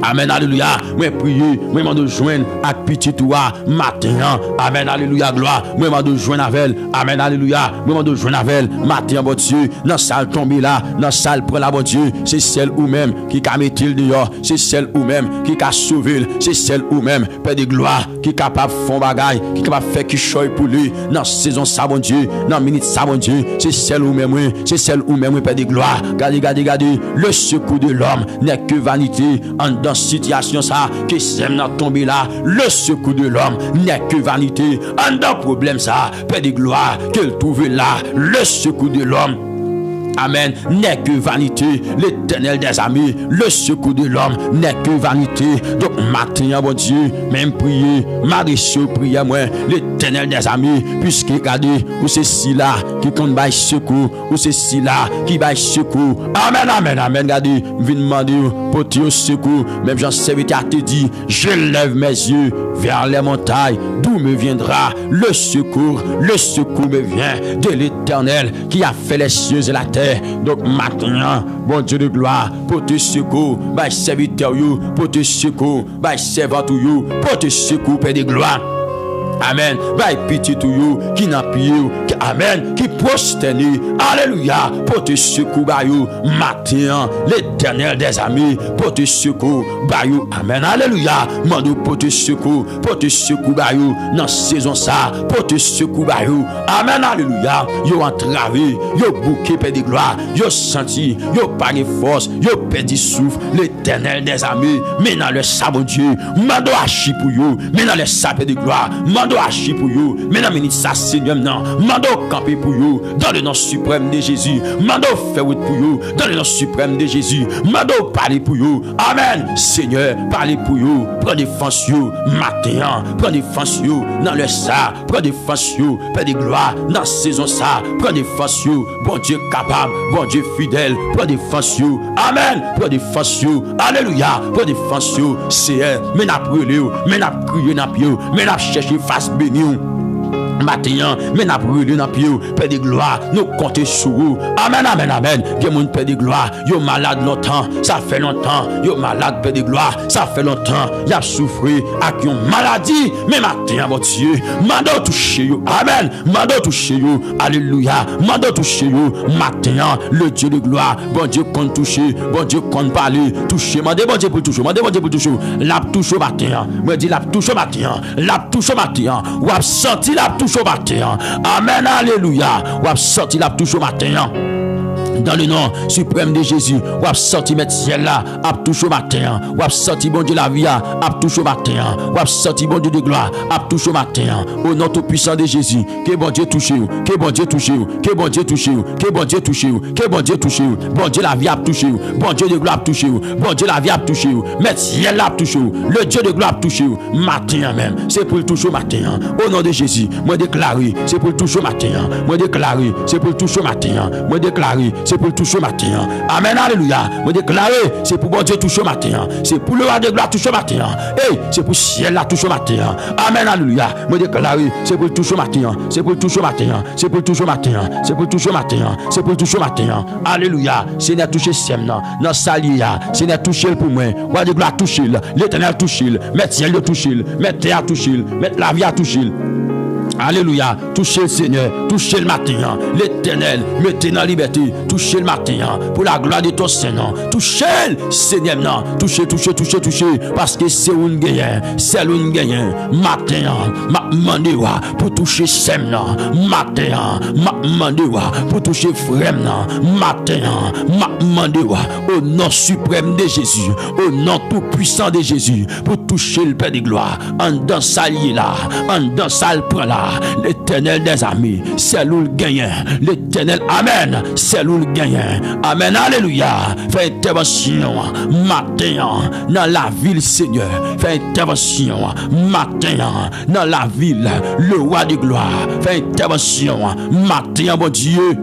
Amen, alléluia. Moi prier, moi m'a de joindre avec petit toi matin. Amen, alléluia, gloire. Moi m'a de joindre avec elle. Amen, alléluia. Moi m'a de joindre avec elle matin, bon Dieu. Dans salle tomber là, dans salle prend là, bon Dieu. C'est celle ou même qui a mis il dehors. C'est celle ou même qui a sauvé. C'est celle ou même Père de gloire qui est capable de faire bagaille, qui est capable de faire qui choy pour lui. Dans saison ça, bon Dieu. Dans minute ça, bon Dieu. C'est celle ou même, c'est celle ou même Père de gloire. Regardez. Le secours de l'homme n'est que vanité. Dans situation ça que sème dans tomber là, le secours de l'homme n'est que vanité. En dans problème ça, Père de gloire qu'elle trouve là, le secours de l'homme Amen. N'est que vanité. L'Éternel des armées, le secours de l'homme n'est que vanité. Donc matin, bon Dieu, même prier, Maréchaux prier moi, l'Éternel des armées, puisque regardez, ou c'est si là qui compte bail secours, ou c'est si là qui bail secours. Amen, amen, amen. Regardez, viens demander pour te secours. Même Jean serviteur te dit, je lève mes yeux vers les montagnes, d'où me viendra le secours. Le secours me vient de l'Éternel qui a fait les cieux et la terre. Donc maintenant, bon Dieu de gloire, pour te secours, bah serviteur you, pour te secours, bah servant you, pour te secours, Père de gloire. Amen. By pitié to you, qui n'a pied, amen, qui prosterne, alléluia, pour te secours, bayou, matin, l'Éternel des amis, pour te secours, bayou, amen, alléluia, mandou pour te secours, bayou, dans saison ça, pour te secours, bayou, amen, alléluia, yo entravé, yo bouqué, Père de gloire, yo senti, yo pas de force, yo perdu souffle, l'Éternel des amis, mais dans le sabot Dieu, mando achi pour you, mais dans le sabot de gloire, mando achi pour you, maintenant minute ça Seigneur non, mando camper pour you, dans le nom suprême de Jésus, mando faire route pour you, dans le nom suprême de Jésus, mando parler pour you, amen, Seigneur, parler pour you, prends défense you, matin, prends défense you, dans le ça, prends défense you, Père de gloire, dans saison ça, prends défense you, bon Dieu capable, bon Dieu fidèle, prends défense you, amen, prends défense you, alléluia, prends défense you, Seigneur, mais n'a brûlé, mais n'a crié n'a pied, mais n'a cherché face béni. Matin, mais n'a brûlé dans pied, Père de gloire, nous comptons sur vous. Amen, amen, amen. Que mon Père de gloire, yo malade longtemps, ça fait longtemps, yo malade, Père de gloire, ça fait longtemps, y a souffert avec une maladie, mais matin, mon Dieu, mando toucher yo, amen, mando toucher yo, alléluia, mando toucher yo, matin, le Dieu de gloire, bon Dieu compte toucher, bon Dieu compte parler, toucher, mandez bon Dieu pour toucher, mandez bon Dieu pour toucher, la touche au matin, moi dis la touche au matin, la touche au matin, ou a senti la touche au matin. Amen, alléluia. Ou a sorti la touche au matin. Dans le nom suprême de Jésus, ou a sorti mettre ciel là, a touché au matin, ou a sorti bon Dieu la vie, a touché au matin, ou a sorti bon Dieu de gloire, a touché au matin, au nom tout puissant de Jésus, que bon Dieu touche, que bon Dieu touche, que bon Dieu touche, que bon Dieu touche, que bon Dieu touche, bon Dieu la vie a touché, bon Dieu de gloire a touché, bon Dieu la vie a touché, mettre ciel là a touché, le Dieu de gloire a touché, matin même, c'est pour le toucher au matin, au nom de Jésus, moi déclarer, c'est pour le toucher au matin, moi déclarer, c'est pour le toucher au matin, moi déclarer, c'est pour le toucher au matin. Amen, alléluia. Moi déclarer, c'est pour bon Dieu toucher au matin. C'est pour le roi de gloire toucher au matin. Hey, c'est pour le ciel là toucher au matin. Amen, alléluia. Moi déclarer, c'est pour le toucher au matin. C'est pour le toucher au matin. C'est pour le toucher au matin. C'est pour le toucher au matin. C'est pour le toucher au matin. Alléluia. Seigneur toucher Semna. Dans Salia. Seigneur toucher pour moi. Roi de gloire toucher. L'Éternel toucher. Mettre ciel de toucher. Mettre terre toucher. Mettre la vie à toucher. Alléluia, touchez le Seigneur, touchez le matin, l'Éternel, mettez dans la liberté, touchez le matin, pour la gloire de ton Seigneur, touchez le Seigneur, touchez, parce que c'est un gagnant, matin, ma demandé pour toucher Semna, matin, ma demandé pour toucher frère, matin, ma demandé au nom suprême de Jésus, au nom tout puissant de Jésus, pour toucher le Père de gloire, en dans sa lié là, en dans sa prend là. L'Éternel des amis, c'est lui le gagnant. L'Éternel, amen, c'est lui le gagnant. Amen, alléluia. Fais intervention matin dans la ville, Seigneur. Fais intervention matin dans la ville, le roi de gloire. Fais intervention matin, bon Dieu.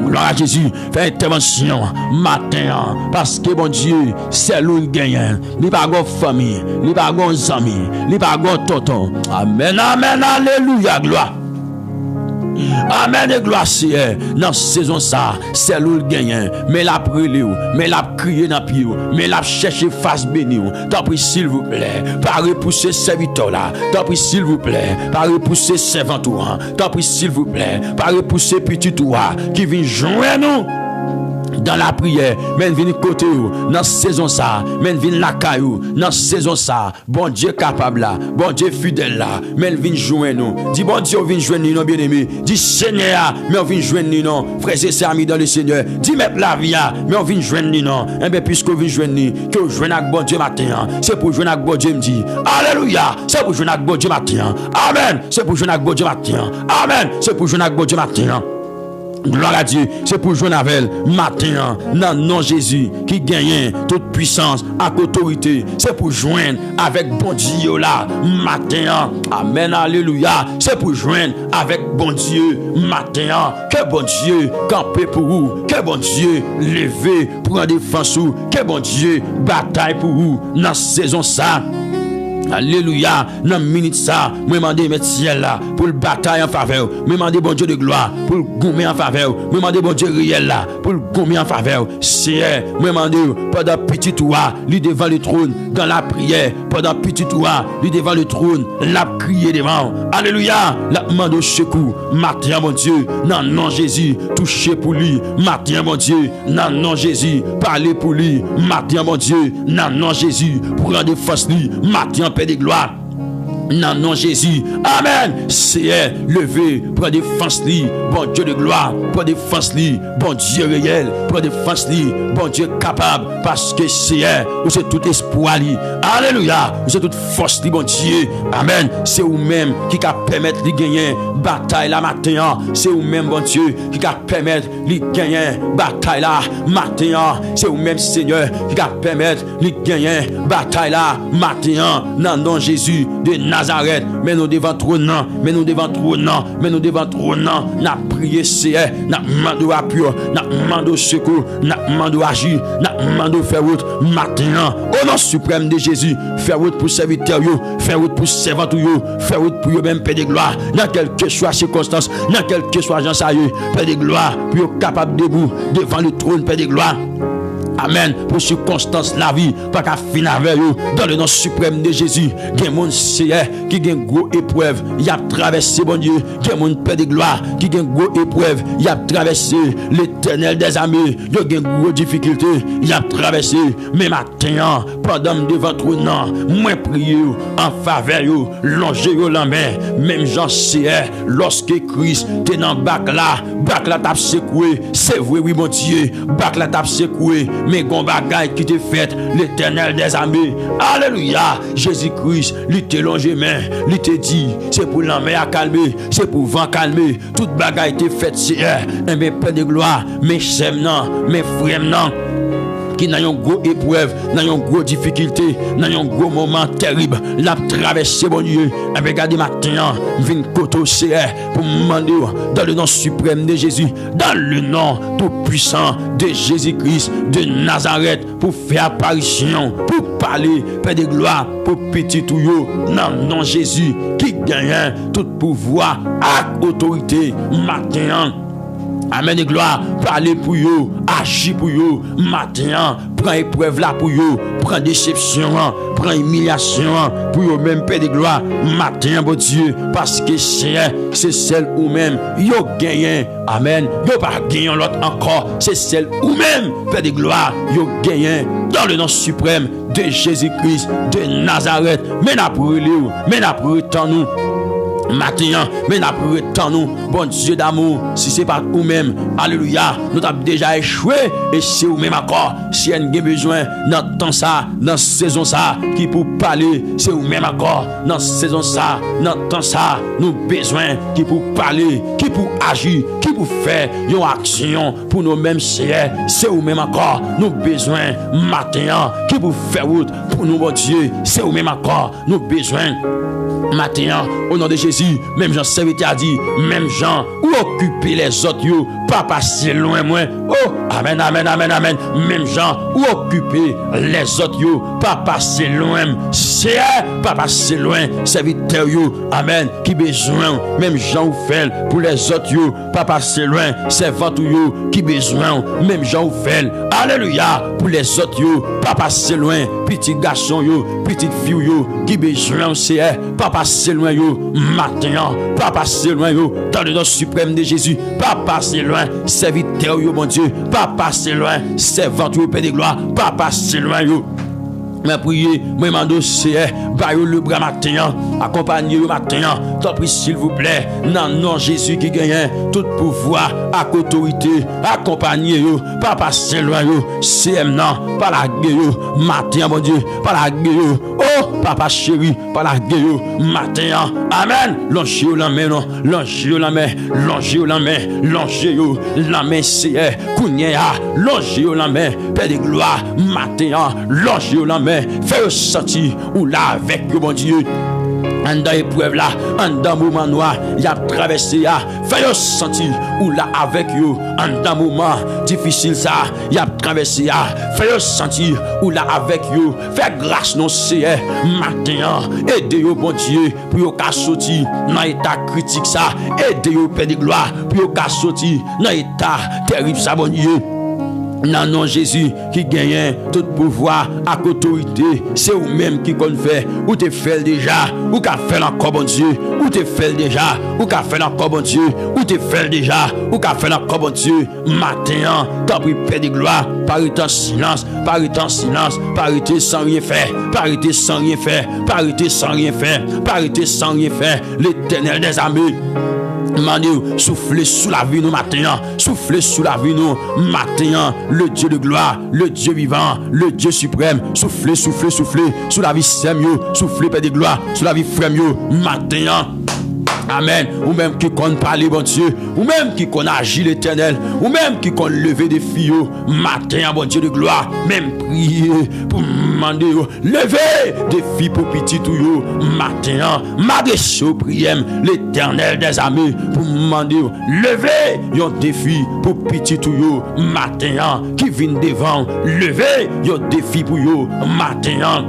Gloire à Jésus, fais intervention matin, parce que bon Dieu, c'est lui le gagnant. Il n'y a pas de famille, il n'y a pas de amis, il n'y a pas de tonton. Amen, amen, alléluia, gloire. Amen et gloire Seigneur. Dans saison ça, c'est lui le gagnant. Mais la prière, mais la crier dans pied, mais la chercher face béni. T'en prie s'il vous plaît, pas repousser serviteur là. T'en prie s'il vous plaît, pas repousser servant toi. T'en prie s'il vous plaît, pas repousser petit toi qui vient joindre nous. Dans la prière, mais vient côté dans saison ça, mais vient la caillou dans saison ça, bon Dieu capable là, bon Dieu fidèle là, mais vient joindre nous. Dis bon Dieu vient joindre nous bien-aimé. Dis Seigneur, mais on vient joindre nous, frères et sœurs amis dans le Seigneur. Dis mettre la vie mais on vient joindre nous. Et bien puisque vient joindre nous, que joindre avec bon Dieu matin, c'est pour joindre avec bon Dieu me dit. Alléluia, c'est pour joindre avec bon Dieu matin. Amen, c'est pour joindre avec bon Dieu matin. Amen, c'est pour joindre avec bon Dieu matin. Gloire à Dieu, c'est pour jouer avec matin, dans le nom de Jésus, qui gagne toute puissance, avec autorité. C'est pour joindre avec bon Dieu là, matin. Amen, alléluia. C'est pour joindre avec bon Dieu, matin. Que bon Dieu camper pour vous, que bon Dieu lever pour en défense vous, que bon Dieu bataille pour vous dans saison ça. Alléluia, dans minute ça, moi demande mettre ciel là pour le bataille en faveur. Moi demande bon Dieu de gloire pour le gommer en faveur. Moi demande bon Dieu réel là pour le gommer en faveur. C'est moi demande pendant petit toit, lui devant le trône dans la prière, pendant petit toit, lui devant le trône, l'a crié devant. Alléluia, la demande au secours. Matin mon Dieu, dans le nom de Jésus, toucher pour lui. Matin mon Dieu, dans le nom de Jésus, parler pour lui. Matin mon Dieu, dans le nom de Jésus, pour en défense lui. Matin de gloire. Non, non, Jésus. Amen. C'est levé pour défense lui. Bon Dieu de gloire. Pour défense lui. Bon Dieu réel. Pour défense lui. Bon Dieu capable. Parce que c'est où c'est tout espoir lui. Alléluia. Où c'est toute force lui, bon Dieu. Amen. C'est vous-même qui va permettre de gagner bataille la matin. C'est vous-même, bon Dieu, qui va permettre de gagner bataille la matin. C'est vous-même, Seigneur, qui va permettre de gagner bataille la matin. Non, non, Jésus de Nazareth, mais nous devant trône, mais nous devant trône, mais nous devant trône, n'a prié c'est, n'a demandé appui, n'a demandé secours, n'a demandé agir, n'a demandé faire route matin, au nom suprême de Jésus, faire route pour serviteur, faire route pour servant, faire route pour même paix de gloire, dans quelque soit circonstance, dans quelque soit gens sérieux, paix de gloire, pour capable debout devant le trône, paix de gloire. Amen. Pour circonstance la vie, pas qu'à finir avec eux. Dans le nom suprême de Jésus, il y a mon Seigneur qui a une grosse épreuve. Il a traversé, bon Dieu. Il y a mon Père de gloire qui a une grosse épreuve. Il a traversé l'Éternel des armées. Il y a une grosse difficulté. Il a traversé. Mais maintenant, pendant devant trône, moi prier en faveur, longer la main. Même Jean Seigneur, lorsque Christ était dans le bac là tape secoué. C'est vrai, oui, mon Dieu. Bac là tape secoué. Mais gon bagay qui te fait l'Éternel des armées. Alléluia. Jésus-Christ, lui te longé main, lui te dit, c'est pour la mer à calmer, c'est pour vent calmer. Toute bagay te fait c'est mais Père de gloire, mes chèmes non, mes frères non. Qui n'a une grosse épreuve, n'a une grosse difficulté, n'a un gros moment terrible, l'a traversé, bon Dieu. Et regardez maintenant, vin koto c'est pour me demander dans le nom suprême de Jésus, dans le nom tout puissant de Jésus-Christ de Nazareth, pour faire apparition, pour parler, Père de gloire, pour petit tuyau, dans le nom de Jésus, qui gagne tout pouvoir avec autorité, matin. Amen et gloire, parlez pour vous, agis pour vous, matin, prends épreuve là pour vous, prends déception, prends humiliation pour vous même, Père de gloire, matin, bon Dieu, parce que c'est celle ou même, vous gagnez, amen, vous pas gagné l'autre encore, c'est celle ou même, Père de gloire, vous gagnez dans le nom suprême de Jésus-Christ de Nazareth, mais n'a pour nous, mais n'a pour nous. Matin, mais n'a pas tant nous, bon Dieu d'amour, si c'est pas nous-mêmes, alléluia, nous avons déjà échoué, et c'est nous-mêmes encore, si on a besoin, dans temps ça, dans saison ça, qui pour parler, c'est nous-mêmes encore, dans saison ça, dans temps ça, nous besoin, qui pour parler, qui pour agir, qui pour faire une action, pour nous-mêmes, c'est nous-mêmes encore, nous besoin, matin, qui pour faire route, pour nous, bon Dieu, c'est nous-mêmes encore, nous besoin. Matin, au nom de Jésus, même Jean serviteur a dit, même Jean, ou occuper les autres, yo, pas passer loin, moi. Oh, amen, amen, amen, amen. Même Jean, ou occuper les autres, yo, pas passer loin. C'est pas passer loin, serviteur, yo, amen, qui besoin, même Jean ou fait pour les autres, yo, pas passer loin, servant, yo, qui besoin, même Jean ou fait, alléluia, pour les autres, yo, pas passer loin, petit garçon, yo, petite fille, yo, qui besoin, c'est pas passer loin, yo, matin, pas passer loin, yo, dans le nom suprême de Jésus, pas passer loin, serviteur, yo, mon Dieu, pas passer loin, servant, yo, Père de gloire, pas passer loin, yo. Mais priez, moi mando c'est baillez le bras matin, accompagnez le matin, tant pis s'il vous plaît, non non Jésus qui gagne tout pouvoir, avec autorité, accompagnez yo, pas passer loin yo, c'est non, pas la gueule yo, matin mon Dieu, pas la gueule yo, papa chéri, par la gueule, matin, amen. L'ange la main, non, l'ange la main, l'ange la main, l'ange la main, c'est Kounia, l'ange la main, Père de gloire, matin, l'ange la main, fais sentir ou là avec le bon Dieu. En dans épreuve là, en dans moment noir, y a traversé à, fais sentir ou là avec you, en dans moment difficile ça, y a traversé à, fais sentir ou là avec you, fais grâce non c'est matin, aidez yo bon Dieu pour yo ka sortir dans état critique ça, aidez yo Père de gloire pour yo ka sortir dans état terrible ça bon Dieu. Non, non, Jésus qui gagne tout pouvoir avec autorité, c'est vous-même qui qu'on fait, ou te fait déjà, ou qu'a fait encore bon Dieu, ou te fait déjà, ou qu'a fait encore bon Dieu, ou te fait déjà, ou qu'a fait encore bon Dieu. Matin, t'as pris paix de gloire, parité en silence, parité en silence, parité sans rien faire, parité sans rien faire, parité sans rien faire, parité sans rien faire, l'Éternel des armées. Manu, soufflez sous la vie nous matin, soufflez sous la vie nous matin, le Dieu de gloire, le Dieu vivant, le Dieu suprême, soufflez, soufflez, soufflez sous la vie Samuel, soufflez Père de gloire, sous la vie frère matin. Amen. Ou même qui compte parler, bon Dieu. Ou même qui compte agir l'Éternel. Ou même qui compte lever des filles. Matin, bon Dieu de gloire. Même prier pour demander. Lever des filles pour petit tout. Matin, m'adresser au prière l'Éternel des armées. Pour demander. Lever yon défi pour petit tout. Matin, qui vient devant. Lever yon défi pour yo. Matin.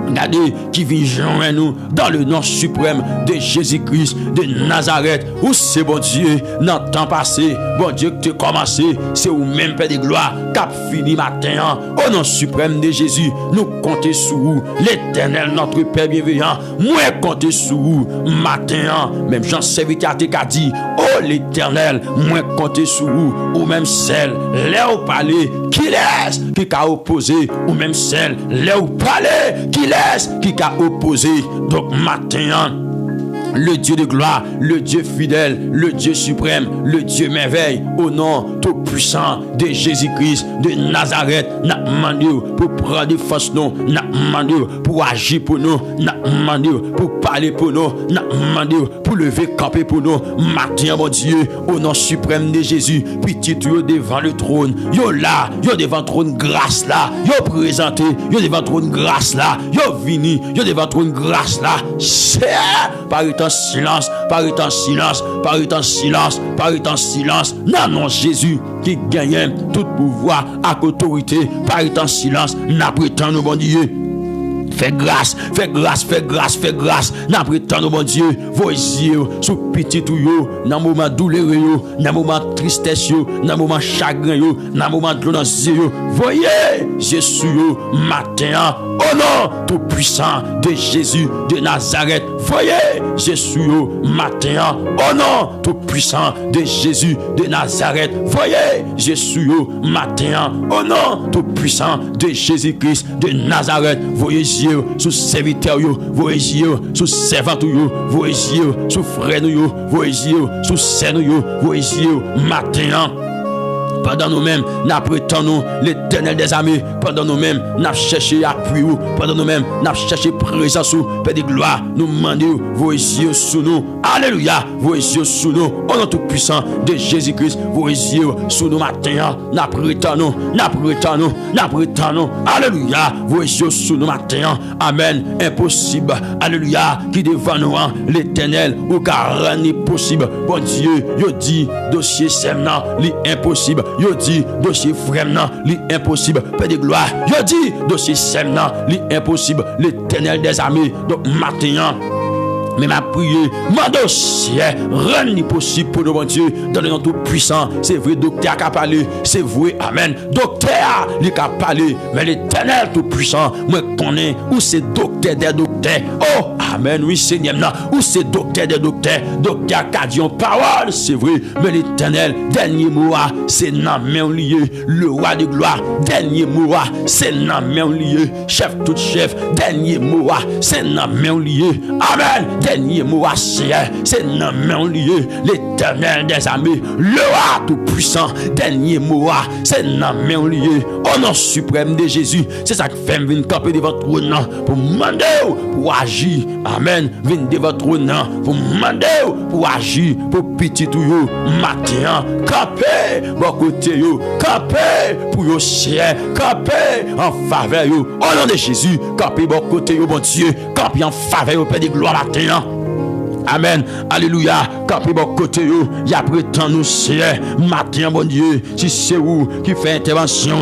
Regardez qui vient joindre nous dans le nom suprême de Jésus-Christ de Nazareth. Où c'est bon Dieu, dans le temps passé, bon Dieu que tu as commencé, c'est où même Père de gloire, cap fini matin. Au nom suprême de Jésus, nous comptons sur vous, l'Éternel, notre Père bienveillant. Moi, comptez sur vous matin. Même Jean serviteur qui a dit, oh l'Éternel, moi, comptez sur vous, ou même celle, là où parler, qui laisse, qui a opposé, ou même celle, là où parler, qui qui a opposé. Donc matin, le Dieu de gloire, le Dieu fidèle, le Dieu suprême, le Dieu merveille, au nom tout puissant de Jésus-Christ de Nazareth, n'a demandé pour prendre des forces nous, n'a demandé pour agir pour nous, n'a demandé pour parler pour nous, n'a demandé pour lever camper pour nous. Matin, mon Dieu, au nom suprême de Jésus, petit yo devant le trône, yo là, yo devant le trône grâce là, yo présenté, yo devant le trône grâce là, yo vini, yo devant le trône grâce là, c'est par en silence, parut en silence, parut en silence, parut en silence. Non, non, Jésus qui gagne tout pouvoir avec autorité, parut en silence, n'a prétend nous bon Dieu. Fais grâce, fais grâce, fais grâce, fais grâce. N'a prétend bon Dieu, vos yeux sous petit tout yo, dans moment douloureux yo, dans moment tristesse yo, dans moment chagrin yo, dans moment glonance yo. Voyez Jésus yo matin, au nom tout puissant de Jésus de Nazareth. Voyez Jésus yo matin, au nom tout puissant de Jésus de Nazareth. Voyez Jésus yo matin, au nom tout puissant de Jésus-Christ de Nazareth. Voyez sous serviteur yo, voyez sous servant yo, voyez sous frère yo, voyez sous sœur yo, voyez matin. Pendant nous-mêmes, nous prétendons l'Éternel des armées. Pendant nous-mêmes, nous cherchons appui. Pendant nous-mêmes, nous cherchons présence. Père de gloire, nous demandons vos yeux sous nous. Alléluia, vos yeux sous nous. Au nom tout puissant de Jésus-Christ, vos yeux sous nous matin. Nous prétendons, nous prétendons, nous prétendons. Alléluia, vos yeux sous nous matin. Amen. Impossible. Alléluia, qui devant nous, l'Éternel, ou car rien n'est possible. Bon Dieu, yo dit, dossier semnan, l'impossible. Yo dit dossier vraiment l'impossible. Père de gloire, yo dit dossier semnan l'impossible. L'Éternel des armées. Donc matin, mais ma prière, mon dossier, rien n'est possible pour nous, bon Dieu, dans le nom tout puissant. C'est vrai, docteur qui a parlé, c'est vrai, amen. Docteur, il a parlé, mais l'Éternel tout puissant, moi connais où c'est docteur des docteurs. Oh, amen, oui, Seigneur, où c'est docteur des docteurs. Docteur qui a dit en parole, c'est vrai, mais l'Éternel, dernier mot, c'est dans main lié. Le roi de gloire, dernier mot, c'est dans main lié. Chef tout chef, dernier mot, c'est dans main lié. Amen. dernier mot c'est non mais lié l'Éternel des armées, le roi tout puissant, dernier mot c'est non mais lié au nom suprême de Jésus. C'est ça qui fait venir camper devant votre trône pour demander pour agir. Amen. Venir devant votre trône pour demander pour agir pour petit tout yo matin camper bon côté yo camper pour yo ciel camper en faveur yo au nom de Jésus camper bon côté yo bon Dieu camper en faveur yo Père de gloire matin. Amen. Alléluia. Camper bon côté yo, y a prétend nous c'est matin bon Dieu. Si c'est vous qui fait intervention,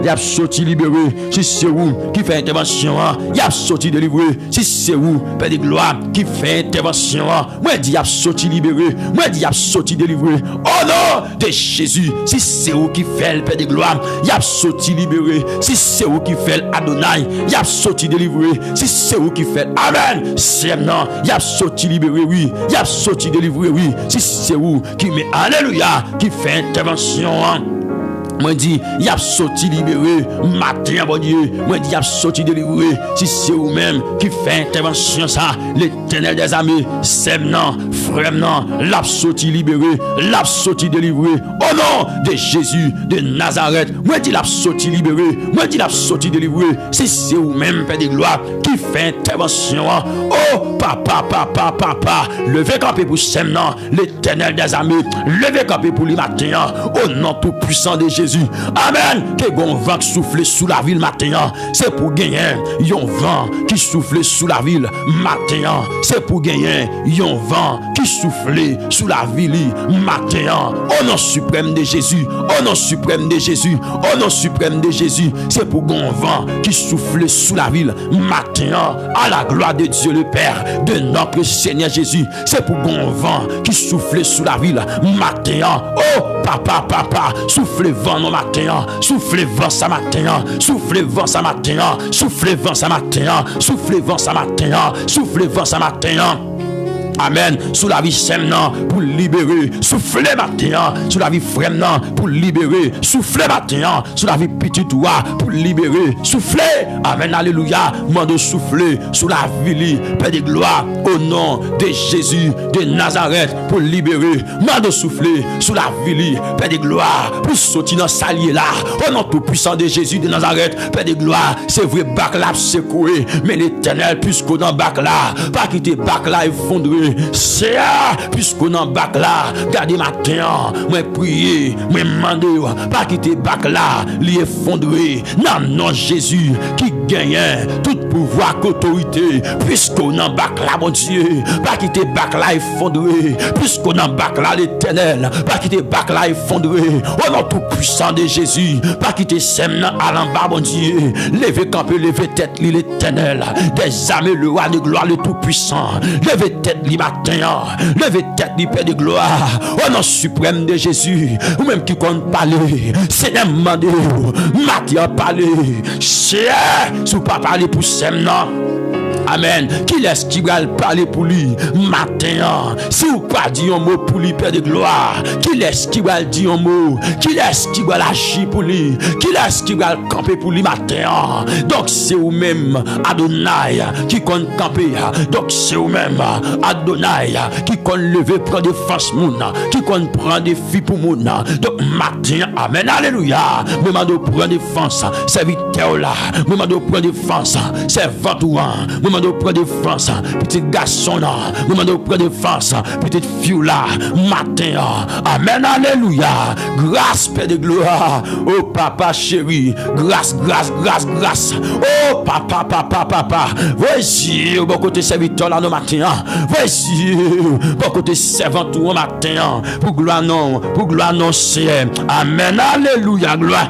y a sorti libéré. Si c'est vous qui fait intervention, y a sorti délivré. Si c'est vous Père de gloire qui fait intervention, moi dis y a sorti libéré. Moi dis y a sorti délivré. Oh non de Jésus. Si c'est vous qui fait le Père de gloire, y a sorti libéré. Si c'est vous qui fait Adonai, y a sorti délivré. Si c'est vous qui fait Amen. C'est non, y a sorti libéré. Oui, il y a sorti délivré, oui. Si c'est vous qui met alléluia, qui fait intervention. Moi dis, il y a sorti libéré, matin bon Dieu. Moi dis, il y a sorti délivré. Si c'est vous-même qui fait intervention ça, l'Éternel des armées, c'est non, frère non, l'a sorti libéré, l'a sorti délivré. Au nom de Jésus de Nazareth, moi dis l'a sorti libéré, moi dis l'a sorti délivré. Si c'est vous-même Père de gloire qui fait intervention. Oh papa, papa, papa, levez camper pour Semnan, l'Éternel des armées, levez camper pour le matin. Au nom tout puissant de Jésus. Amen. Que bon vent qui souffle sous la ville matin, c'est pour gagner un vent qui souffle sous la ville matin, c'est pour gagner un vent qui souffle sous la ville matin. Au nom suprême de Jésus, au nom suprême de Jésus, au nom suprême de Jésus, c'est pour un vent qui souffle sous la ville matin, à la gloire de Dieu le Père, de notre Seigneur Jésus. C'est pour un vent qui souffle sous la ville matin. Oh papa, papa, souffle vent non matin, souffle vent ça matin, souffle vent ça matin, souffle vent ça matin, souffle vent ça matin, souffle vent ça matin. Amen. Sous la vie Semnan pour libérer. Soufflez matin. Sous la vie Fremnan pour libérer. Soufflez matin. Sous la vie Petit Toua pour libérer. Soufflez. Amen. Alléluia. Mando souffler sous la vie Père de gloire. Au nom de Jésus de Nazareth pour libérer. Mando souffler sous la vie Père de gloire pour sortir dans salier là. Au nom tout puissant de Jésus de Nazareth. Père de gloire. C'est vrai bac là secoué. Mais l'Éternel puisqu'on dans bac là. Pas quitter bac là effondré. C'est puisqu'on en bac là, gardez matin, moi prier, moi demander, pas quitter bac là, l'y effondrer. Non, non, Jésus qui gagne tout pouvoir qu'autorité, puisqu'on en bac là, mon Dieu, pas quitter bac là effondrer, puisqu'on en bac là, l'Éternel, pas quitter bac là effondrer. Au nom tout puissant de Jésus, pas quitter Semnan à l'en bas, mon Dieu, levez camper, levez tête, l'Éternel, des armées, le roi de gloire, le tout puissant, levez tête, matin, levez tête, Père de gloire, au nom suprême de Jésus, ou même qui compte parler, c'est demander, matin parler, c'est sous pas parler pour Semnan. Amen. Qui laisse qui va parler pour lui matin? Si vous pas dire un mot pour lui, Père de gloire, qui laisse qui va dire un mot? Qui laisse qui va agir pour lui? Qui laisse qui va camper pour lui matin? Donc c'est vous-même Adonai qui compte camper. Donc c'est vous-même Adonai qui compte lever prendre défense moun, qui compte prendre des filles pour moun. Donc matin, amen, alléluia. Moment de prendre défense, serviteur là. Moment de prendre défense, servanteur. Moment de prendre défense, petit garçon là. Moment de prendre défense, petite fille là. Matin, amen, alléluia. Grâce, Père de gloire. Oh papa chéri, grâce, grâce, grâce, grâce. Oh papa, papa, papa. Voici, bon côté serviteur là, nos matin. Voici, bon côté servanteur au matin. Pour gloire non, c'est amen, alléluia, gloire.